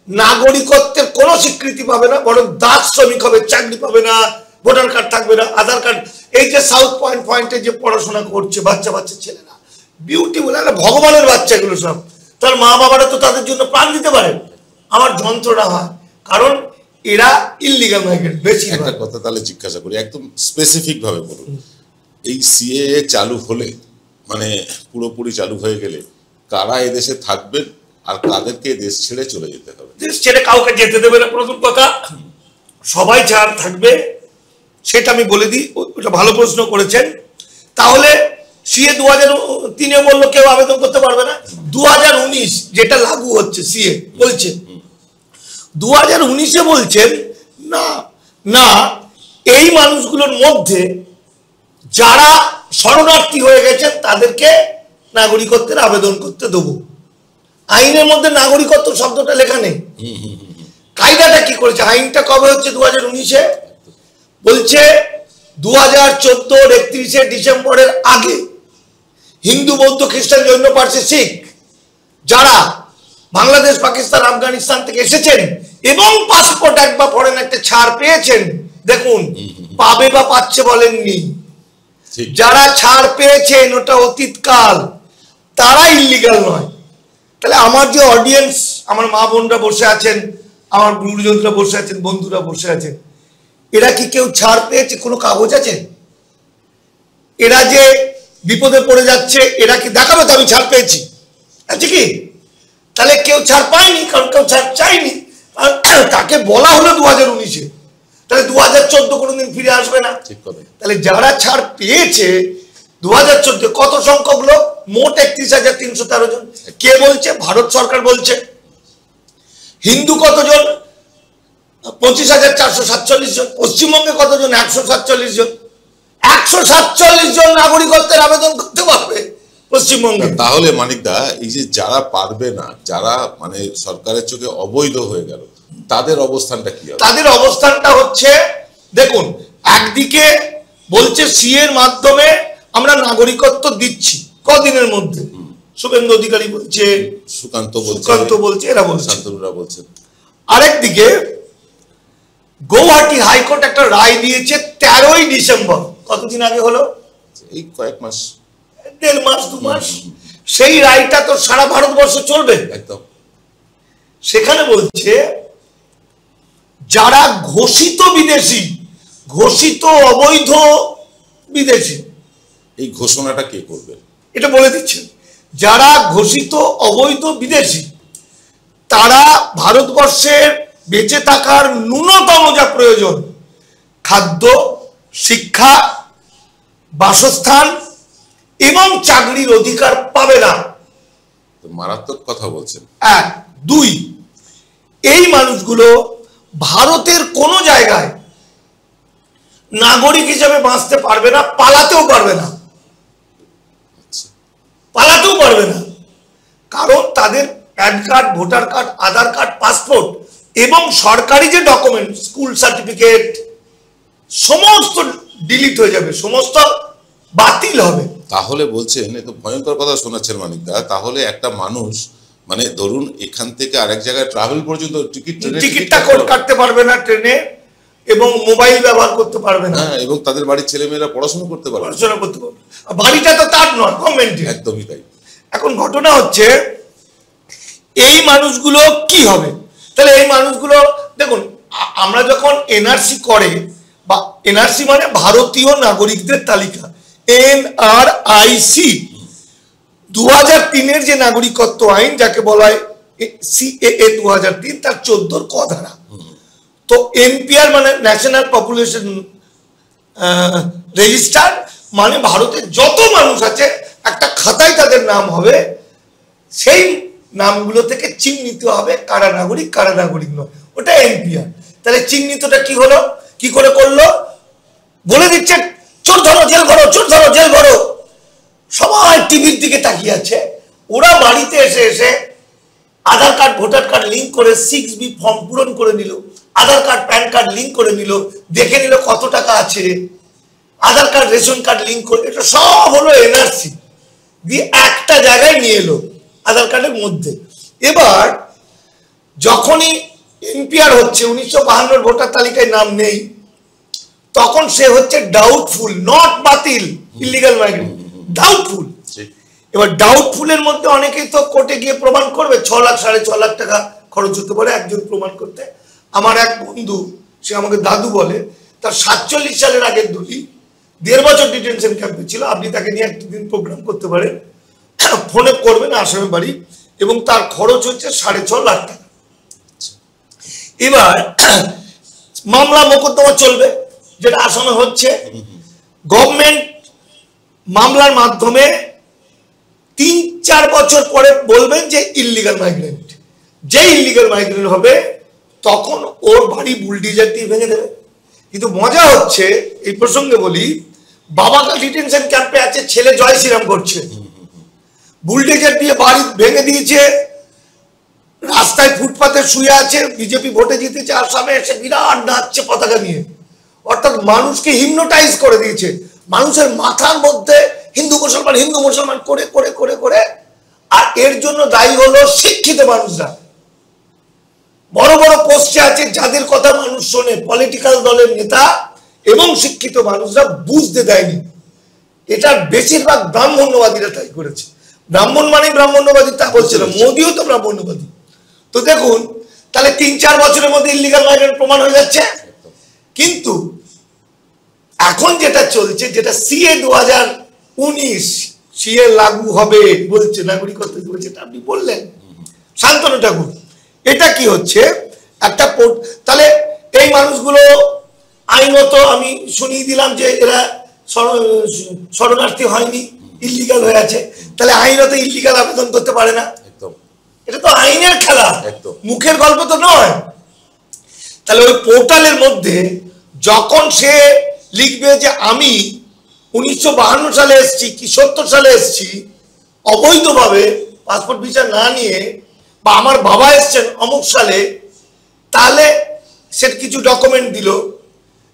নাগরিকত্বের কোনো স্বীকৃতি পাবে না, বরং দাস শ্রমিক হবে, চাকরি পাবে না, ভোটার কার্ড থাকবে না, আধার কার্ড। এই যে সাউথ পয়েন্টে যে পড়াশোনা করছে বাচ্চা ছেলেরা, বিউটিফুল, একটা ভগবানের বাচ্চা এগুলো সব, তার মা বাবারা তো তাদের জন্য প্রাণ দিতে পারে। আমার যন্ত্রণা হয়, কারণ এরা ইল্লিগাল মাইগ্রেন্ট। বেশি একটা কথা তাহলে জিজ্ঞাসা করি, একদম স্পেসিফিক ভাবে বলুন, এই সিএএ চালু হলে, মানে পুরোপুরি চালু হয়ে গেলে, কারা এদেশে থাকবেন আর কাদেরকে দেশ ছেড়ে চলে যেতে হবে? দেশ ছেড়ে কাউকে যেতে দেবে না, প্রথম কথা। সবাই ছাড় থাকবে, সেটা আমি বলে দিই, ওটা ভালো প্রশ্ন করেছেন। তাহলে সিএ 2003-এ বললো কেউ আবেদন করতে পারবে না, 2019 যেটা লাগু হচ্ছে সিএ বলছে, 2019-এ বলছেন না না, এই মানুষগুলোর মধ্যে যারা শরণার্থী হয়ে গেছেন তাদেরকে নাগরিকত্বের আবেদন করতে দেবো। আইনের মধ্যে নাগরিকত্ব শব্দটা লেখা নেই। কায়দাটা কি করেছে, আইনটা কবে হচ্ছে 2019-এ, বলছে 2014-র 31শে ডিসেম্বরের আগে হিন্দু, বৌদ্ধ, খ্রিস্টান, জৈন, পার্সি, শিখ যারা বাংলাদেশ, পাকিস্তান, আফগানিস্তান থেকে এসেছেন এবং পাসপোর্ট এক বা ফরেন একটা ছাড় পেয়েছেন, দেখুন পাবে বা পাচ্ছে বলেননি, যারা ছাড় পেয়েছেন ওটা অতীতকাল, তারা ইল্লিগাল নয়। তাহলে আমার যে অডিয়েন্স, আমার মা বোনরা বসে আছেন, আমার গুরুজনরা বসে আছেন, বন্ধুরা বসে আছেন, এরা কি কেউ ছাড় পেয়েছে? কোনো কাগজ আছে? এরা যে বিপদে পড়ে যাচ্ছে এরা কি দেখাবে তো আমি ছাড় পেয়েছি? আছে কি? তাহলে কেউ ছাড় পায়নি, কারণ কেউ ছাড় চাইনি, তাকে বলা হলো 2019-এ, তাহলে 2014 কোনোদিন ফিরে আসবে না। তাহলে যারা ছাড় পেয়েছে 2014 কত সংখ্যক লোক? মোট 31,313 জন। কে বলছে? ভারত সরকার বলছে। হিন্দু কতজন? 25,447 জন। পশ্চিমবঙ্গে কতজন? 147 জন। 147 জন নাগরিকত্বের আবেদন করতে পারবে পশ্চিমবঙ্গে। তাহলে মানিকদা, এই যে যারা পারবে না, যারা মানে সরকারের চোখে অবৈধ হয়ে গেল, তাদের অবস্থানটা কি হবে? তাদের অবস্থানটা হচ্ছে, দেখুন, একদিকে বলছে সিএর মাধ্যমে আমরা নাগরিকত্ব দিচ্ছি কদিনের মধ্যে, শুভেন্দু অধিকারী বলছে, সুকান্ত বলছে, এরা বলছে, শান্তনুরা বলছে। আরেকদিকে গৌহাটি হাইকোর্ট একটা রায় দিয়েছে 13ই ডিসেম্বর, কতদিন আগে হলো? এই কয়েক মাস, 1.5 মাস 2 মাস। সেই রায়টা তো সারা ভারতবর্ষে চলবে একদম। সেখানে বলছে যারা ঘোষিত বিদেশি, ঘোষিত অবৈধ বিদেশি, এই ঘোষণাটা কে করবে এটা বলে দিচ্ছেন, যারা ঘোষিত অবৈধ বিদেশি তারা ভারতবর্ষের বেঁচে থাকার ন্যূনতম যা প্রয়োজন, খাদ্য, শিক্ষা, বাসস্থান এবং চাকরির অধিকার পাবে না। মারাত্মক কথা বলছেন। 1, 2, এই মানুষগুলো ভারতের কোন জায়গায় নাগরিক হিসেবে বাঁচতে পারবে না, পালাতেও পারবে না, পালাতেও পারবে না, কারণ তাদের প্যান কার্ড, ভোটার কার্ড, আধার কার্ড, পাসপোর্ট এবং সরকারি যে ডকুমেন্ট, স্কুল সার্টিফিকেট, সমস্ত ডিলিট হয়ে যাবে, সমস্ত বাতিল হবে। তাহলে বলছেন, এ তো ভয়ঙ্কর কথা শোনাচ্ছেন মানিকদা। তাহলে একটা মানুষ, মানে ধরুন এখান থেকে আরেক জায়গায় ট্রাভেল পর্যন্ত টিকিটটা কাটতে পারবে না ট্রেনে, এবং মোবাইল ব্যবহার করতে পারবে না, এবং তাদের বাড়ির ছেলেমেয়েরা পড়াশোনা করতে পারবে। বাড়িটা তো তার নয়, গভর্নমেন্টের। একদমই তাই। এখন ঘটনা হচ্ছে এই মানুষগুলো কি হবে? তাহলে এই মানুষগুলো দেখুন, আমরা যখন এনআরসি করে, বা এনআরসি মানে ভারতীয় নাগরিকদের তালিকা, NRIC, 2003-এর যে নাগরিকত্ব আইন যাকে বলা হয় CAA 2003, তার 14 ক ধারা। তো NPR মানে ন্যাশনাল পপুলেশন রেজিস্টার, মানে ভারতের যত মানুষ আছে একটা খাতায় তাদের নাম হবে, সেই নামগুলো থেকে চিহ্নিত হবে কারা নাগরিক কারা নাগরিক নয়, ওটা NPR। তাহলে চিহ্নিতটা কি হলো, কি করে করলো? বলে দিচ্ছে চোর ধরো জেল ভরো, চোর ধরো জেল ভরো। সবাই টিভির দিকে তাকিয়ে আছে। ওরা বাড়িতে এসে এসে আধার কার্ড ভোটার কার্ড লিঙ্ক করে 6B ফর্ম পূরণ করে নিল, আধার কার্ড প্যান কার্ড লিঙ্ক করে নিল, দেখে নিল কত টাকা আছে, আধার কার্ড রেশন কার্ড লিঙ্ক করে, এটা সব হলো এনআরসি দিয়ে একটা জায়গায় নিয়ে এলো আধার কার্ডের মধ্যে। এবার যখনই NPR হচ্ছে, 1952 ভোটার তালিকায় নাম নেই, তখন সে হচ্ছে ডাউটফুল, নট বাতিল, ইলিগাল মাইগ্রেন্ট, ডাউটফুল। এবার ডাউটফুলের মধ্যে অনেকেই তো কোর্টে গিয়ে প্রমাণ করবে, 6 লাখ 6.5 লাখ টাকা খরচ হতে পারে একজন প্রমাণ করতে। আমার এক বন্ধু, সে আমাকে দাদু বলে, তার 47 সালের আগের দুটি 1.5 বছর ডিটেনশন ক্যাম্পে ছিল। আপনি তাকে নিয়ে একদিন প্রোগ্রাম করতে পারেন, ফোনে করবেন আসামে বাড়ি, এবং তার খরচ হচ্ছে 6.5 লাখ টাকা। এবার মামলা মোকদ্দমা চলবে, যেটা আসামে হচ্ছে। গভর্নমেন্ট মামলার মাধ্যমে 3-4 বছর পরে বলবেন যে ইল্লিগাল মাইগ্রেন্ট। যে ইল্লিগাল মাইগ্রেন্ট হবে তখন ওর বাড়ি বুলডোজার দিয়ে ভেঙে দেবে। কিন্তু মজা হচ্ছে, এই প্রসঙ্গে বলি, বাবাটা ডিটেনশন ক্যাম্পে আছে, ছেলে জয় শ্রীরাম করছে, বুলডোজার দিয়ে বাড়ি ভেঙে দিয়েছে, রাস্তায় ফুটপাতে শুয়ে আছে, বিজেপি ভোটে জিতেছে, আসামে এসে বিরাট নাচছে পতাকা নিয়ে। অর্থাৎ মানুষকে হিপনোটাইজ করে দিয়েছে, মানুষের মাথার মধ্যে হিন্দু মুসলমান করে করে করে করে। আর এর জন্য দায়ী হলো শিক্ষিত মানুষরা, বড় বড় পোস্টে আছে, যাদের কথা মানুষ শোনে, পলিটিক্যাল দলের নেতা এবং শিক্ষিত মানুষরা বুঝতে দেয়নি। এটার বেশিরভাগ ব্রাহ্মণ্যবাদীরা তাই করেছে। ব্রাহ্মণ মানে ব্রাহ্মণ্যবাদী তা বলছে না, মোদিও তো ব্রাহ্মণ্যবাদী। তো দেখুন, তাহলে 3-4 বছরের মধ্যে ইল্লিগাল মাইগ্রেন্ট প্রমাণ হয়ে যাচ্ছে। কিন্তু এখন যেটা চলছে, যেটা CA 2019 CA লাগু হবে বলছে, নাগরিকত্ব বলছে, আপনি বললেন শান্তনু ঠাকুর, এটা কি হচ্ছে একটা। তাহলে এই মানুষগুলো আইনত আমি শুনিয়ে দিলাম যে এরা শরণার্থী হয়নি, ইল্লিগাল হয়ে আছে, তাহলে আইনত ইল্লিগাল আবেদন করতে পারে না। এটা তো আইনের খেলা, মুখের গল্প তো নয়। তাহলে ওই পোর্টালের মধ্যে যখন সে লিখবে যে আমি 1952 সালে এসেছি কি 70 সালে এসেছি অবৈধভাবে পাসপোর্ট ভিসা না নিয়ে, বা আমার বাবা এসছেন অমুক সালে, তাহলে সে কিছু ডকুমেন্ট দিল,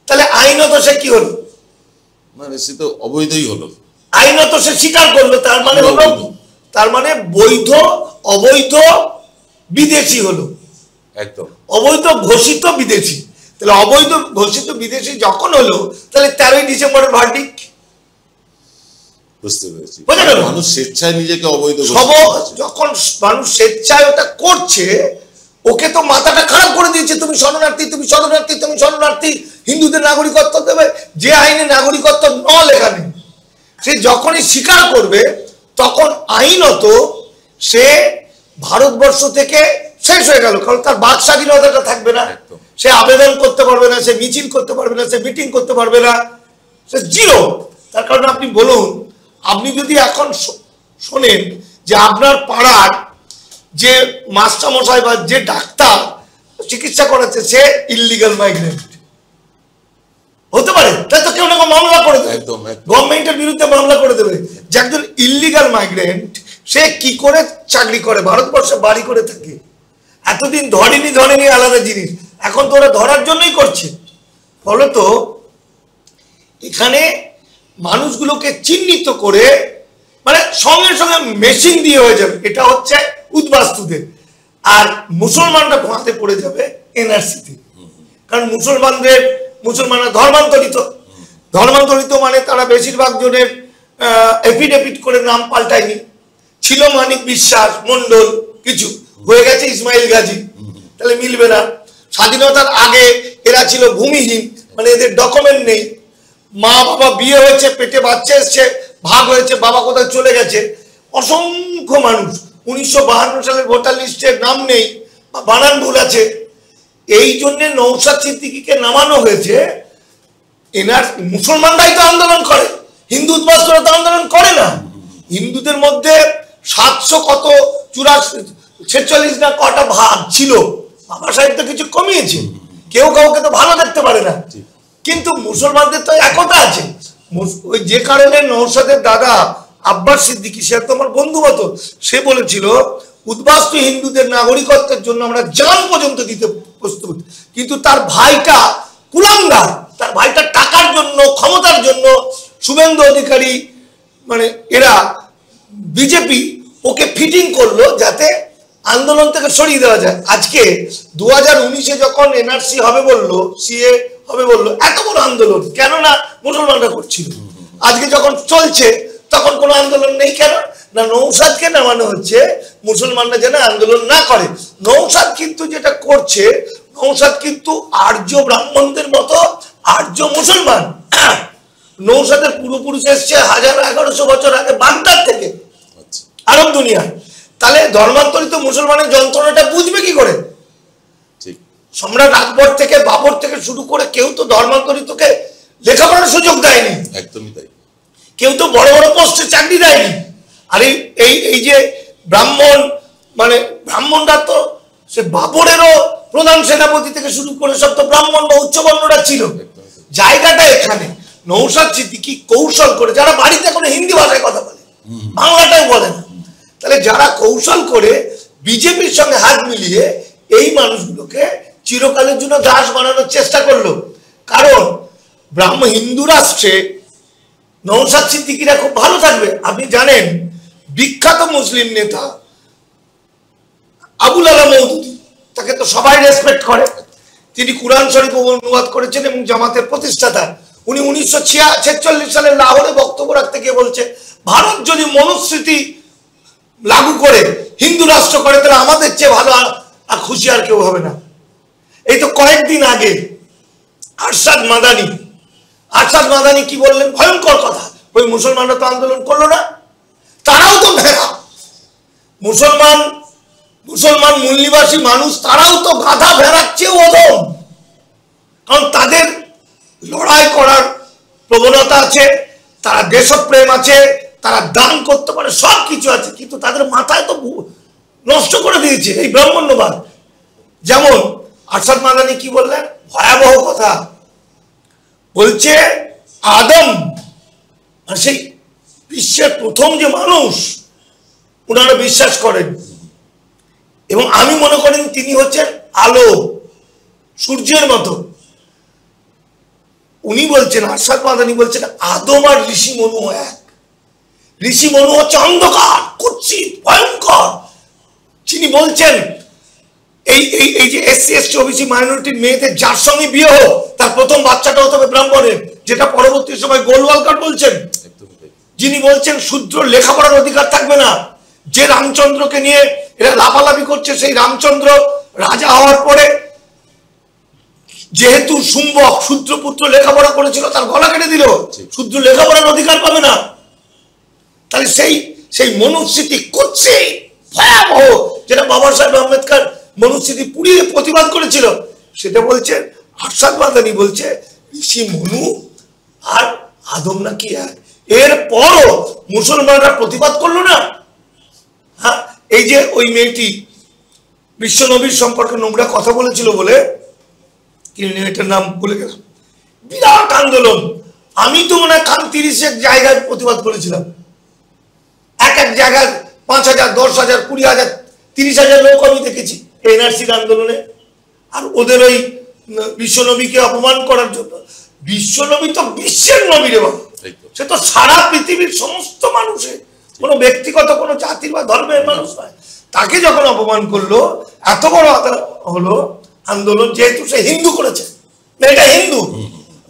তাহলে আইনত সে কি হলো? মানে সে তো অবৈধই হলো, আইনত সে স্বীকার করলো। তার মানে হলো, তার মানে বৈধ অবৈধ বিদেশি হলো, একদম অবৈধ ঘোষিত বিদেশি। তাহলে অবৈধ ঘোষিত বিদেশি যখন হলো, তাহলে 13ই ডিসেম্বরের ভার্ডিক্ট। বুঝতে পেরেছি, বোঝা গেল? মানুষ স্বেচ্ছায় নিজেকে অবৈধ, যখন মানুষ স্বেচ্ছায় ওটা করছে, ওকে তো মাথাটা খারাপ করে দিয়েছে, তুমি শরণার্থী, তুমি শরণার্থী, তুমি শরণার্থী, হিন্দুদের নাগরিকত্ব দেবে, যে আইনে নাগরিকত্ব লেখা নেই। সে যখনই স্বীকার করবে, তখন আইনত সে ভারতবর্ষ থেকে শেষ হয়ে গেল, কারণ তার বাক স্বাধীনতাটা থাকবে না। সে আবেদন করতে পারবে না, সে মিছিল করতে পারবে না, সে মিটিং করতে পারবে না, সে জিরো। তার কারণ আপনি বলুন, আপনি যদি এখন শোনেন যে আপনার পাড়ার যে মাস্টারমশাই বা যে ডাক্তার চিকিৎসা করাচ্ছে সে ইল্লিগাল মাইগ্রেন্ট হতে পারে, তাই তো কেউ না কেউ মামলা করে দেবে, গভর্নমেন্টের বিরুদ্ধে মামলা করে দেবে যে একজন ইল্লিগাল মাইগ্রেন্ট সে কি করে চাকরি করে, ভারতবর্ষে বাড়ি করে থাকে, এতদিন ধরেনি আলাদা জিনিস, এখন তো ওরা ধরার জন্যই করছে। ফলত এখানে মানুষগুলোকে চিহ্নিত করে, মানে সঙ্গে সঙ্গে মেশিন দিয়ে হয়ে যাবে, এটা হচ্ছে উদ্বাস্তুদের, আর মুসলমানরা ফাঁদে পড়ে যাবে এনআরসিতে। কারণ মুসলমানরা ধর্মান্তরিত মানে তারা বেশিরভাগ জনের এফিডেভিট করে নাম পাল্টায়নি। ছিল মানিক বিশ্বাস মন্ডল, কিছু হয়ে গেছে ইসমাইল গাজী, তাহলে মিলবে না। স্বাধীনতার আগে এরা ছিল ভূমিহীন, মানে এদের ডকুমেন্ট নেই। মা বাবা বিয়ে হয়েছে, পেটে বাচ্চা এসছে, ভাগ হয়েছে, বাবা কোথায় চলে গেছে। অসংখ্য মানুষ 1952 সালের ভোটার লিস্টের নাম নেই বা বানান ভুল আছে। এই জন্য নওশাদ সিদ্দিকীকে নামানো হয়েছে। এনার মুসলমানরাই তো আন্দোলন করে, হিন্দু উদ্বাস্তুরা তো আন্দোলন করে না। হিন্দুদের মধ্যে 746 না কটা ভাগ ছিল, বাবা সাহেব তো কিছু কমিয়েছে, কেউ কাউকে তো ভালো দেখতে পারে না, কিন্তু মুসলমানদের তো একতা আছে। ওই যে কারণে নওশাদের দাদা আব্বাস সিদ্দিকী, সে তো আমার বন্ধু মতো, সে বলেছিল উদ্বাস্তু হিন্দুদের নাগরিকত্বের জন্য আমরা জান পর্যন্ত দিতে প্রস্তুত। কিন্তু তার ভাইটা কুলাঙ্গার, তার ভাইটা টাকার জন্য, ক্ষমতার জন্য, শুভেন্দু অধিকারী মানে এরা বিজেপি ওকে ফিটিং করলো যাতে আন্দোলন থেকে সরিয়ে দেওয়া যায়। আজকে 2019-এ যখন এনআরসি হবে বললো, সিএ হবে বললো, এত বড় আন্দোলন কেন না মুসলমানরা করছিল। আজকে যখন চলছে তখন কোনো আন্দোলন নেই, কেন না নওশাদকে নামানো হচ্ছে মুসলমানরা যেন আন্দোলন না করে। নওশাদ কিন্তু যেটা করছে, নওশাদ কিন্তু আর্য ব্রাহ্মণদের মতো আর্য মুসলমান। নওশাদের পূর্বপুরুষ এসছে 1100 বছর আগে বাগদাদ থেকে, আরব দুনিয়ায়। তাহলে ধর্মান্তরিত মুসলমানের যন্ত্রণাটা বুঝবে কি করে? সম্রাট আকবর থেকে বাবর থেকে শুরু করে কেউ তো ধর্মান্তরিতকে লেখাপড়ার সুযোগ দেয়নি, একদমই তাই। কেউ তো বড় বড় পোস্টে চাকরি দেয়নি। আর এই যে ব্রাহ্মণ, মানে ব্রাহ্মণরা তো সে বাবরেরও প্রধান সেনাপতি থেকে শুরু করে সব তো ব্রাহ্মণ বা উচ্চবর্ণরা ছিল। জায়গাটা এখানে নওশাদ সিদ্দিকী কৌশল করে, যারা বাড়িতে কোনো হিন্দি ভাষায় কথা বলে, বাংলাটাও বলে না, তাহলে যারা কৌশল করে বিজেপির সঙ্গে হাত মিলিয়ে এই মানুষগুলোকে চিরকালের জন্য দাস বানানোর চেষ্টা করলো। কারণ হিন্দু রাষ্ট্রে নওশাদ সিদ্দিকীরা খুব ভালো থাকবে। আপনি জানেন বিখ্যাত মুসলিম নেতা আবুল আলা মওদুদী, তাকে তো সবাই রেসপেক্ট করে। তিনি কুরআন শরীফ অনুবাদ করেছেন এবং জামাতের প্রতিষ্ঠাতা। উনি 1946 সালে লাহোরে বক্তব্য রাখতে গিয়ে বলছে, ভারত যদি মনুস্মৃতি লাগু করে হিন্দু রাষ্ট্র করে তাহলে আমাদের চেয়ে ভালো আর খুশি আর কেউ হবে না। এই তো কয়েকদিন আগে আরশাদ মাদানি কি বললেন, ভয়ঙ্কর কথা। ওই মুসলমানরা তো আন্দোলন করলো না, তারাও তো ভেড়া। মুসলমান মূল নিবাসী মানুষ, তারাও তো গাধা ভেড়ার চেয়ে অধম। কারণ তাদের লড়াই করার প্রবণতা আছে, তারা দেশপ্রেম আছে, তারা দান করতে পারে, সব কিছু আছে, কিন্তু তাদের মাথায় তো নষ্ট করে দিয়েছে এই ব্রাহ্মণ্যবাদ। যেমন আরশাদ মাদানি কি বললেন, ভয়াবহ কথা বলছে, আদম সেই বিশ্বের প্রথম যে মানুষ ওনারা বিশ্বাস করেন, এবং আমি মনে করেন তিনি হচ্ছেন আলো, সূর্যের মতো। উনি বলছেন, আরশাদ মাদানি বলছেন, আদম আর ঋষি মনু এক। ঋষি মনু হচ্ছে অন্ধকার, কুৎসিত, ভয়ঙ্কর। তিনি বলছেন এই যে এসসি এসটি ওবিসি মাইনরিটির মেয়েদের যার সঙ্গে বিয়ে হোক তার প্রথম বাচ্চাটা হতে হবে ব্রাহ্মণের, যেটা পরবর্তী সময় গোলওয়ালকার বলছেন। যিনি বলছেন শূদ্র লেখাপড়ার অধিকার থাকবে না। যে রামচন্দ্রকে নিয়ে এরা লাফালাফি করছে, সেই রামচন্দ্র রাজা হওয়ার পরে যেহেতু শুম্বক শূদ্রপুত্র লেখাপড়া করেছিল, তার গলা কেটে দিল, শূদ্র লেখাপড়ার অধিকার পাবে না। তাহলে সেই মনুস্মৃতি করছে ভয়াবহ, যেটা বাবা সাহেব আম্বেদকর মনুস্মৃতি পুড়িয়ে প্রতিবাদ করেছিল, সেটা বলছে আরশাদ মাদানি বলছে ঋষি মনু আর আদম নাকি এক। এরপরও মুসলমানরা প্রতিবাদ করলো না। হ্যাঁ, এই যে ওই মেয়েটি বিশ্ব নবীর সম্পর্কে নোংরা কথা বলেছিল বলে, কি মেয়েটার নাম ভুলে গেলাম, বিরাট আন্দোলন। আমি তো মনে হয় 30 জায়গায় প্রতিবাদ করেছিলাম। এক জায়গায় 5,000, 10,000, 20,000, 30,000 লোক আমি দেখেছি এনআরসির আন্দোলনে। আর ওদের ওই বিশ্বনবীকে অপমান করার জন্য। বিশ্বনবী তো বিশ্বের নবী রে বাবা, সে তো সারা পৃথিবীর সমস্ত মানুষের, কোনো ব্যক্তিগত কোনো জাতির বা ধর্মের মানুষ নয়। তাকে যখন অপমান করলো, এত বড় হলো আন্দোলন, যেহেতু সে হিন্দু করেছে, এটা হিন্দু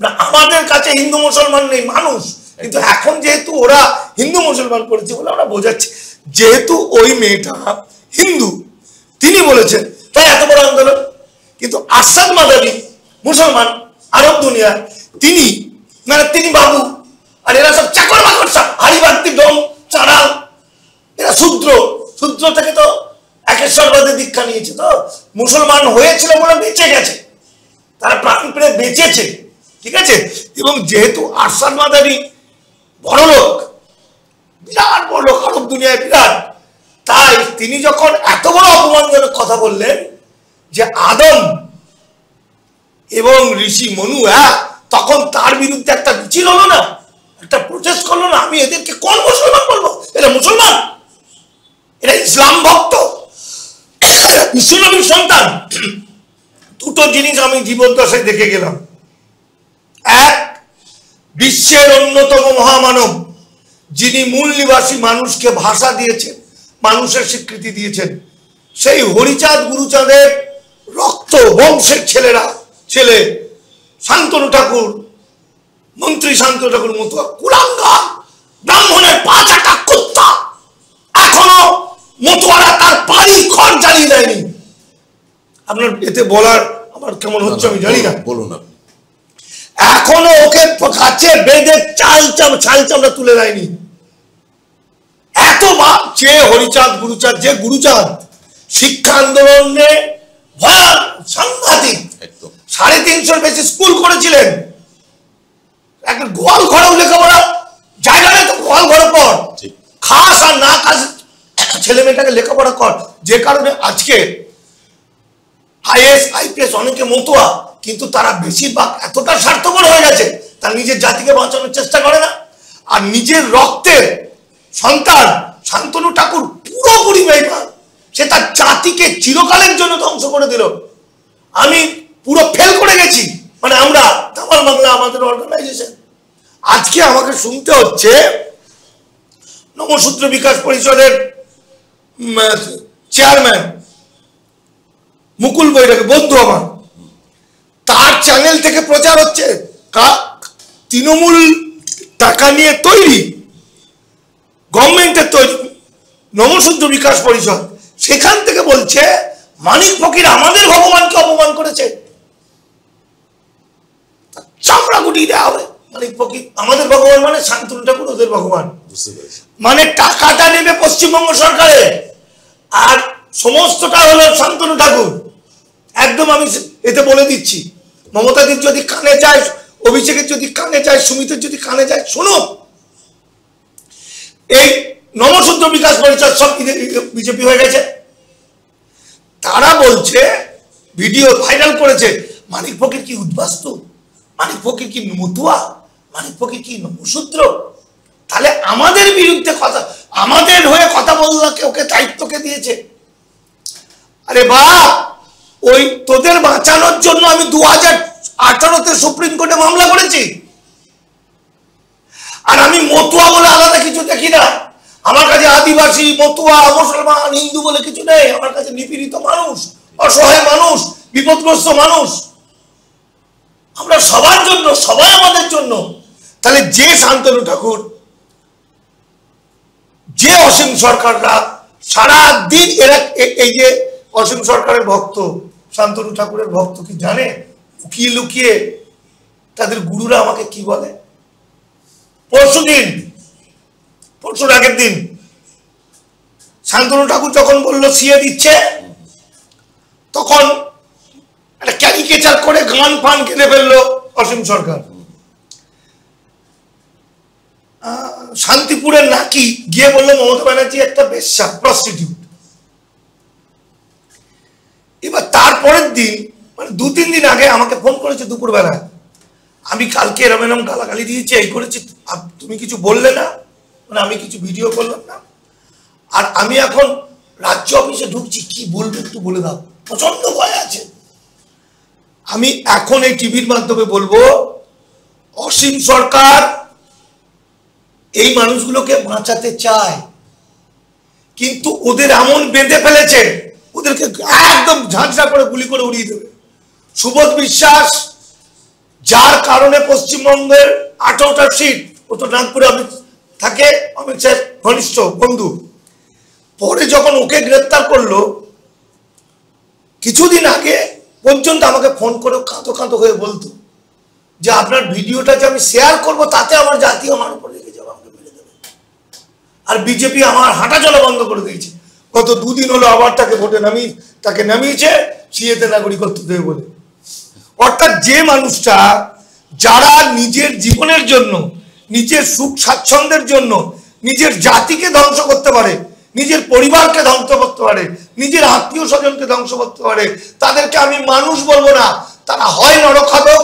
না, আমাদের কাছে হিন্দু মুসলমান নেই, মানুষ। কিন্তু এখন যেহেতু ওরা হিন্দু মুসলমান করেছে বলে ওরা বোঝাচ্ছে, যেহেতু ওই মেয়েটা হিন্দু তিনি বলেছেন তাই এত বড় আন্দোলন। কিন্তু আরশাদ মাদানি মুসলমান, আরব দুনিয়া, তিনি মানে তিনি বাবু, আর এরা সব চাকর বাকর, সব হাড়িবাড়তি ডোম চাড়াল, এরা শূদ্র। শূদ্র থেকে তো একেশ্বরবাদের দীক্ষা নিয়েছে, তো মুসলমান হয়েছিল বলে বেঁচে গেছে, তারা প্রাণপণে বেঁচেছে, ঠিক আছে। এবং যেহেতু আরশাদ মাদানি বড় লোক, বিরাট বড় লোক, আরব দুনিয়ায় বিরাট, তাই তিনি যখন এত বড় অপমানজনক কথা বললেন যে আদম এবং ঋষি মনু, তখন তার বিরুদ্ধে একটা মিছিল হলো না, একটা প্রোটেস্ট করলো না। আমি এদেরকে কোন মুসলমান বলবো? এরা মুসলমান, এরা ইসলাম ভক্ত, বিশ্বনবীর সন্তান। দুটো জিনিস আমি জীবদ্দশায় দেখে গেলাম। এক, বিশ্বের অন্যতম মহামানব, যিনি মূল নিবাসী মানুষকে ভাষা দিয়েছেন, মানুষের স্বীকৃতি দিয়েছেন, সেই হরিচাঁদ গুরুচাঁদের রক্ত বংশের ছেলে শান্তনু ঠাকুর, মন্ত্রী শান্তনু ঠাকুর মতো কুলাঙ্গার ব্রাহ্মণের পাঁচাটা কুত্তা, এখনো মতুয়ারা তার বাড়ি ঘর জ্বালিয়ে দেয়নি। আপনার এতে বলার আমার কেমন হচ্ছে আমি জানি না, বলুন আপনি। এখনো ওকে কাছে বেঁধে ছাল চামড়া তুলে দেয়নি। এত যে হরিচাঁদ গুরুচাঁদ, যে গুরুচাঁদ শিক্ষা আন্দোলনে ভয়াল সাংঘাতিক, 350 বেশি স্কুল করেছিলেন, একটা গোয়াল ঘরেও লেখাপড়া জায়গা নেই, তো গোয়াল ঘরে পর খাস আর না খাস ছেলে মেয়েটাকে লেখাপড়া কর। যে কারণে আজকে আইএস আইপিএস অনেকে মতুয়া, কিন্তু তারা বেশিরভাগ এতটা স্বার্থপর হয়ে গেছে, তার নিজের জাতিকে বাঁচানোর চেষ্টা করে না। আর নিজের রক্তের সন্তান শান্তনু ঠাকুর পুরোপুরি বেঈমান, সে তার জাতিকে চিরকালের জন্য ধ্বংস করে দিল। আমি পুরো ফেল করে গেছি, মানে আমরা দামাল বাংলা আমাদের অর্গানাইজেশন। আজকে আমাকে শুনতে হচ্ছে নমসূত্র বিকাশ পরিষদের চেয়ারম্যান মুকুল বৈরাগী, বন্ধু আমার, তার চ্যানেল থেকে প্রচার হচ্ছে তৃণমূল টাকা নিয়ে তৈরি, গভর্নমেন্টের তৈরি নমসূত্র বিকাশ পরিষদ, সেখান থেকে বলছে মানিক ফকির আমাদের ভগবানকে অপমান করেছে, চামড়া গুটিয়ে দেওয়া হবে। মানিক ফকির আমাদের ভগবান মানে শান্তনু ঠাকুর ওদের ভগবান, মানে টাকাটা নেবে পশ্চিমবঙ্গ সরকারে আর সমস্তটা হলো শান্তনু ঠাকুর। একদম আমি এতে বলে দিচ্ছি, মমতাদির যদি কানে যায়, অভিষেকের যদি কানে যায়, সুমিতের যদি কানে যায়, শোনো, এই নমসূত্র বিকাশ পরিষদ সব বিজেপি হয়ে গেছে। তারা বলছে, ভিডিও ভাইরাল করেছে, মানিক ফকির কি উদ্বাস্তু, মানিক ফকির কি মতুয়া, মানিক ফকির কি নমসূত্র। তাহলে আমাদের বিরুদ্ধে কথা, আমাদের হয়ে কথা বললাকে ওকে দায়িত্বকে দিয়েছে। আরে বাপ, ওই তোদের বাঁচানোর জন্য আমি 2018-তে সুপ্রিম কোর্টে মামলা করেছি। আর আমি মতুয়া বলে আলাদা কিছু দেখি না, আমার কাছে আদিবাসী, মতুয়া, মুসলমান, হিন্দু বলে কিছু নেই। আমার কাছে নিপীড়িত মানুষ, অসহায় মানুষ, বিপদগ্রস্ত মানুষ, আমরা সবার জন্য, সবাই আমাদের জন্য। তাহলে যে শান্তনু ঠাকুর, যে অসীম সরকাররা সারাদিন, এরা এই যে অসীম সরকারের ভক্ত, শান্তনু ঠাকুরের ভক্ত কি জানে? লুকিয়ে লুকিয়ে তাদের গুরুরা আমাকে কি বলে, পরশুর আগের দিন শান্তনু ঠাকুর যখন বলল সিএ দিচ্ছে, তখন একটা ক্যারিকেচার করে গান ফান কিনে ফেললো অসীম সরকার। শান্তিপুরের নাকি গিয়ে বললো মমতা ব্যানার্জি একটা বেশ্যা, প্রস্টিটিউট। এবার তারপরের দিন, মানে 2-3 দিন আগে আমাকে ফোন করেছে দুপুরবেলায়, আমি কালকে এরম এরম গালাগালি দিয়েছি, এই করেছি, তুমি কিছু বললে না, মানে আমি কিছু ভিডিও করলাম না। আর আমি এখন রাজ্য অফিসে ঢুকছি, কি বলবো একটু বলে দাও, প্রচন্ড ভয় আছে। আমি এখন এই টিভির মাধ্যমে বলবো, অসীম সরকার এই মানুষগুলোকে বাঁচাতে চায়, কিন্তু ওদের এমন বেঁধে ফেলেছে, ওদেরকে একদম ঝাঁঝরা করে গুলি করে উড়িয়ে দেবে। সুবোধ বিশ্বাস যার কারণে পশ্চিমবঙ্গের 18টা সিট, ও তো নাগপুরে থাকে, অমিত শাহ ঘনিষ্ঠ বন্ধু, পরে যখন ওকে গ্রেপ্তার করলো, কিছুদিন আগে পর্যন্ত আমাকে ফোন করে কাঁদো কাঁদো হয়ে বলতো যে আপনার ভিডিওটা যে আমি শেয়ার করবো তাতে আমার জাতীয় আমার উপর রেখে যাবে, আমাকে মেরে দেবে। আর বিজেপি আমার হাঁটা চলা বন্ধ করে দিয়েছে। গত 2 দিন হলো আবার তাকে নামিয়েছে সিএতে নাগরিকত্ব দেবে বলে। অর্থাৎ যে মানুষটা যারা নিজের জীবনের জন্য, নিজের সুখ স্বাচ্ছন্দ্যের জন্য নিজের জাতিকে ধ্বংস করতে পারে, নিজের পরিবারকে ধ্বংস করতে পারে, নিজের আত্মীয় স্বজনকে ধ্বংস করতে পারে, তাদেরকে আমি মানুষ বলবো না। তারা হয় নরখাদক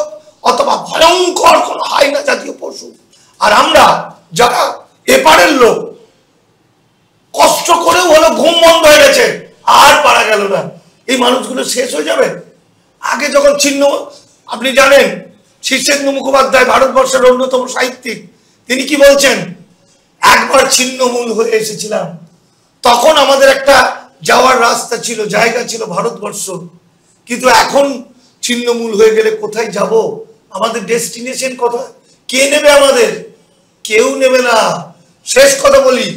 অথবা ভয়ঙ্কর কোন হাইনা জাতীয় পশু। আর আমরা যারা এপারের লোক, কষ্ট করেও হলো ঘুম বন্ধ হয়ে গেছে, আর পারা গেল না, এই মানুষগুলো শেষ হয়ে যাবে। আগে যখন আপনি জানেন শীর্ষেন্দু মুখোপাধ্যায় ভারতবর্ষের অন্যতম সাহিত্যিক, তিনি কি বলছেন, একবার ছিন্নমূল হয়ে এসেছিলাম, তখন আমাদের একটা যাওয়ার রাস্তা ছিল, জায়গা ছিল ভারতবর্ষ, কিন্তু এখন ছিন্নমূল হয়ে গেলে কোথায় যাব? আমাদের ডেস্টিনেশন কোথায়? কে নেবে আমাদের? কেউ নেবে না। শেষ কথা বলি,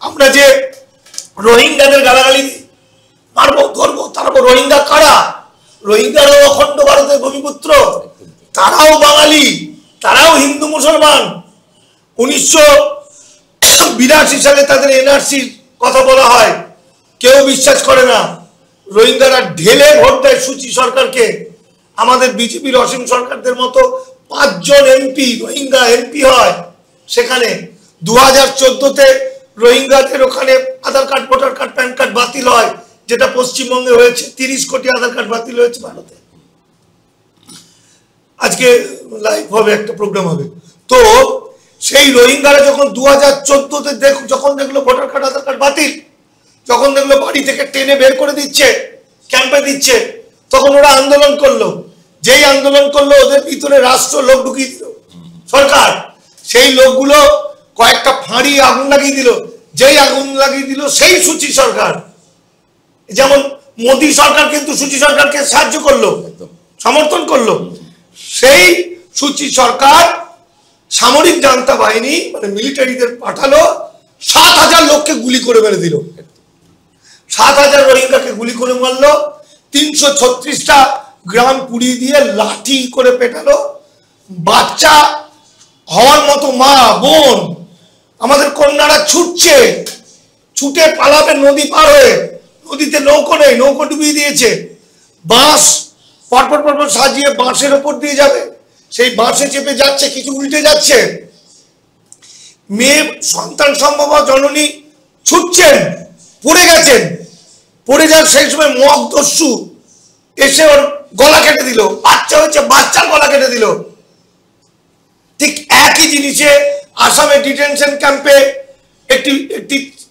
আমরা যে রোহিঙ্গাদের গালাগালি মারবো, ধরবো, তারপর রোহিঙ্গা কারা? রোহিঙ্গারাও অখণ্ড ভারতের ভূমিপুত্র, তারাও বাঙালি, তারাও হিন্দু মুসলমান। 1982 সালে তাদের এনআরসির কথা বলা হয়, কেউ বিশ্বাস করে না। রোহিঙ্গারা ঢেলে ভোট দেয় সুচি সরকারকে। আমাদের বিজেপির অসীম সরকারদের মতো 5 জন এমপি রোহিঙ্গা এমপি হয় সেখানে। 2014-তে রোহিঙ্গাদের ওখানে Aadhaar card, voter card, PAN card বাতিল হয়, যেটা পশ্চিমবঙ্গে হয়েছে। 30 কোটি আধার কার্ড বাতিল হয়েছে ভারতে। আজকে লাইভ হবে, একটা প্রোগ্রাম হবে। তো সেই রোহিঙ্গারা যখন 2014-তে যখন দেখলো ভোটার কার্ড, আধার কার্ড বাতিল, যখন দেখলো বাড়ি থেকে টেনে বের করে দিচ্ছে, ক্যাম্পে দিচ্ছে, তখন ওরা আন্দোলন করলো। যেই আন্দোলন করলো, ওদের ভিতরে রাষ্ট্র লোক ঢুকিয়ে দিল সরকার। সেই লোকগুলো কয়েকটা ফাঁড়ি আগুন লাগিয়ে দিল। যেই আগুন লাগিয়ে দিল সেই সুচি সরকার। যেমন মোদী সরকার কিন্তু সুচি সরকারকে সাহায্য করলো, সমর্থন করলো। সেই সুচি সরকার সামরিক জান্তা বাহিনী মানে মিলিটারিদের পাঠালো, 7,000 লোককে গুলি করে মেরে দিল। 7,000 রোহিঙ্গাকে গুলি করে মারলো। 336টা গ্রাম পুড়িয়ে দিয়ে লাঠি করে পেটালো। বাচ্চা হওয়ার মতো মা বোন, আমাদের কন্যারা ছুটছে, ছুটে পালাবে নদী পার হয়ে। নদীতে নৌকো নেই, নৌকো ডুবিয়ে দিয়েছে। বাঁশ পরপর পরপর সাজিয়ে বাঁশের ওপর দিয়ে যাবে, সেই বাঁশে চেপে যাচ্ছে, কিছু উল্টে যাচ্ছে। মেয়ে সন্তান সম্ভব জননী ছুটছেন, পড়ে গেছেন। পড়ে যান, সেই সময় মগদস্যু এসে ওর গলা কেটে দিল। বাচ্চা হয়েছে, বাচ্চার গলা কেটে দিল। ঠিক একই জিনিসে আসামে ডিটেনশন ক্যাম্পে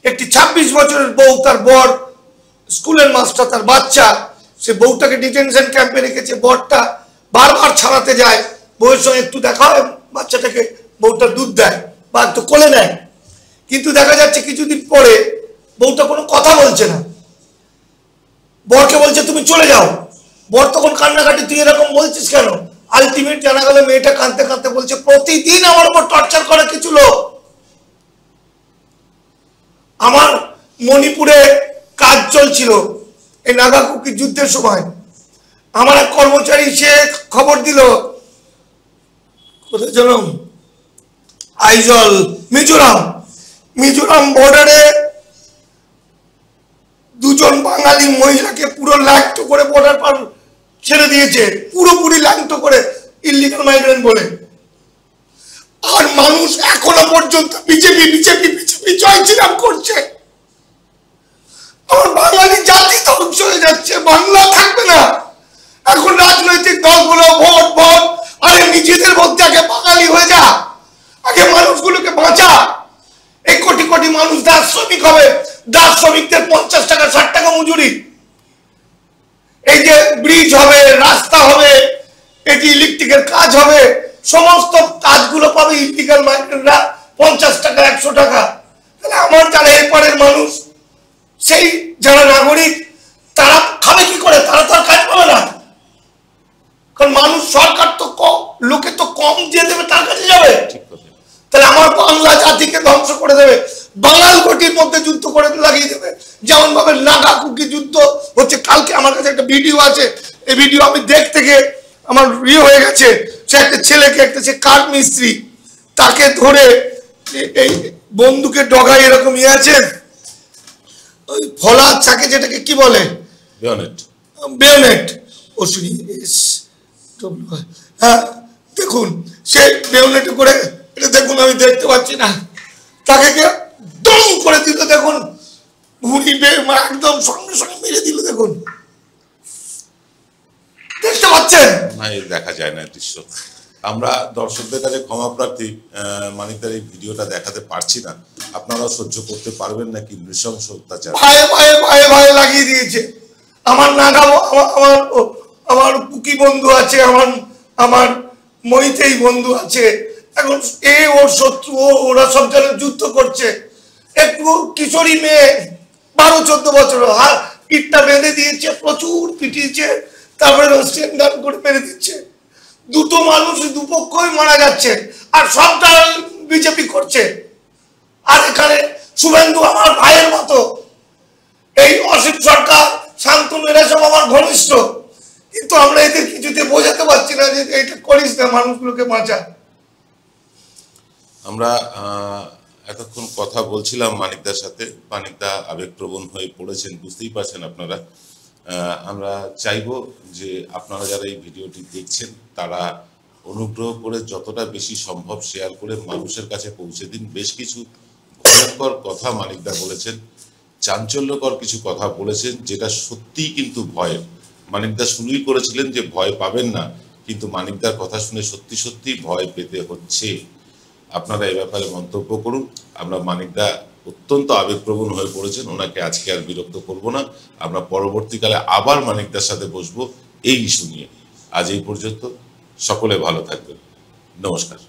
একটি 26 বছরের বউ, তার বর স্কুলের মাস্টার, তার বাচ্চা, সে বউটাকে ডিটেনশন ক্যাম্পে রেখেছে। বরটা বারবার ছাড়াতে যায়, বউয়ের সঙ্গে একটু দেখা হয়, বাচ্চাটাকে বউটা দুধ দেয় বা একটু কোলে নেয়। কিন্তু দেখা যাচ্ছে কিছুদিন পরে বউটা কোনো কথা বলছে না, বরকে বলছে তুমি চলে যাও। বর তখন কান্নাকাটি, তুই এরকম বলছিস কেন? আলটিমেট জানা গেল মেয়েটা কাঁদতে কাঁদতে বলছে, প্রতিদিন আমার উপর টর্চার করে কিছু লোক। আমার মণিপুরে কাজ চলছিল এই নাগাকুকি যুদ্ধের সময়। আমার এক কর্মচারী সে খবর দিল, কোথায় জানো, আইজল, মিজোরাম বর্ডারে 2 জন বাঙালি মহিলাকে পুরো ল্যাংটো করে বর্ডার পার ছেড়ে দিয়েছে, পুরোপুরি ল্যাংটো করে, ইলিগাল মাইগ্রেন্ট বলে। আর মানুষ এখনো পর্যন্ত বিজেপি জয় শ্রীরাম করছে। আমার বাঙালি জাতি ধ্বংস হয়ে যাচ্ছে, বাংলা থাকবে না। এখন রাজনৈতিক দলগুলো ভোট, আরে নিজেদের মধ্যে আগে বাঙালি হয়ে যা, আগে মানুষগুলোকে বাঁচা। এই কোটি কোটি মানুষ দাস শ্রমিক হবে, দাস শ্রমিকদের 50 টাকা 60 টাকা মজুরি। এই যে ব্রিজ হবে, রাস্তা হবে, এটি ইলেকট্রিকের কাজ হবে, সমস্ত কাজগুলো পাবে ইলিগাল মাইগ্রেন্টরা 50 টাকা 100 টাকা। তাহলে আমার যারা এরপরের মানুষ, সেই যারা নাগরিক, তারা খাবে কি করে? তারা তো আর কাজ পাবে না। কারণ মানুষ, সরকার তো দিয়ে দেবে তার কাছে যাবে? ঠিক কথা। তাহলে আমার বাংলা জাতিকে ধ্বংস করে দেবে, বাঙাল কোটির মধ্যে যুদ্ধ করে লাগিয়ে দেবে, যেমন ভাবে নাগা কুকি যুদ্ধ হচ্ছে। কালকে আমার কাছে একটা ভিডিও আছে, এই ভিডিও আমি দেখতে গিয়ে আমার হয়ে গেছে। সে একটা ছেলেকে, একটা সে কাঠ মিস্ত্রি, তাকে ধরে এই বন্দুকের ডগায় এরকম আছে, ওই ফলার চাকে যেটাকে কি বলে, বেয়োনেট, হ্যাঁ দেখুন সে বেয়োনেটে করে, এটা দেখুন আমি দেখতে পাচ্ছি না, তাকে দম করে দিল, দেখুন ভুঁড়ি একদম সঙ্গে সঙ্গে মেরে দিল, দেখুন দেখতে পাচ্ছেন না? দেখা যায় না দৃশ্য। আমরা দর্শকদের কাছে ক্ষমা প্রার্থী, মানিকদার এই ভিডিওটা দেখাতে পারছি না। আপনারাও সহ্য করতে পারবেন নাকি নৃশংস অত্যাচার? ভাই ভাই ভাই ভাই লাগিয়ে দিয়েছে। আমার নাগা, আমার কুকি বন্ধু আছে, আমার মইতেই বন্ধু আছে, এখন ওর শত্রু, ওরা সব জায়গায় যুদ্ধ করছে। একটু কিশোরী মেয়ে 12-14 বছর, পিঠটা বেঁধে দিয়েছে, প্রচুর পিটিয়েছে, তারপরে স্টেন গান করে মেরে দিচ্ছে। দুটো মানুষ দুপক্ষই মারা যাচ্ছে, আর সবটা বিজেপি করছে। আর এখানে শুভেন্দু আমার ভাইয়ের মতো, এই অসিত সরকার, শান্তনু, এরা সব আমার ঘনিষ্ঠ, কিন্তু আমরা এদের কিছুতে বোঝাতে পারছি না যে এটা করিস না, মানুষগুলোকে বাঁচা। আমরা এতক্ষণ কথা বলছিলাম মানিকদার সাথে, মানিকদা আবেগপ্রবণ হয়ে পড়েছেন, বুঝতেই পারছেন আপনারা। আমরা চাইবো যে আপনারা যারা এই ভিডিওটি দেখছেন তারা অনুগ্রহ করে যতটা বেশি সম্ভব শেয়ার করে মানুষের কাছে পৌঁছে দিন। বেশ কিছু ভয়ঙ্কর কথা মানিকদা বলেছেন, চাঞ্চল্যকর কিছু কথা বলেছেন, যেটা সত্যিই কিন্তু ভয়ের। মানিকদা শুরুই করেছিলেন যে ভয় পাবেন না, কিন্তু মানিকদার কথা শুনে সত্যি সত্যি ভয় পেতে হচ্ছে। আপনারা এ ব্যাপারে মন্তব্য করুন। আমরা মানিকদা অত্যন্ত আবেগপ্রবণ হয়ে পড়েছেন, ওনাকে আজকে আর বিরক্ত করব না। আমরা পরবর্তীকালে আবার মানিকদার সাথে বসবো এই ইস্যু নিয়ে। আজ এই পর্যন্ত, সকলে ভালো থাকবেন, নমস্কার।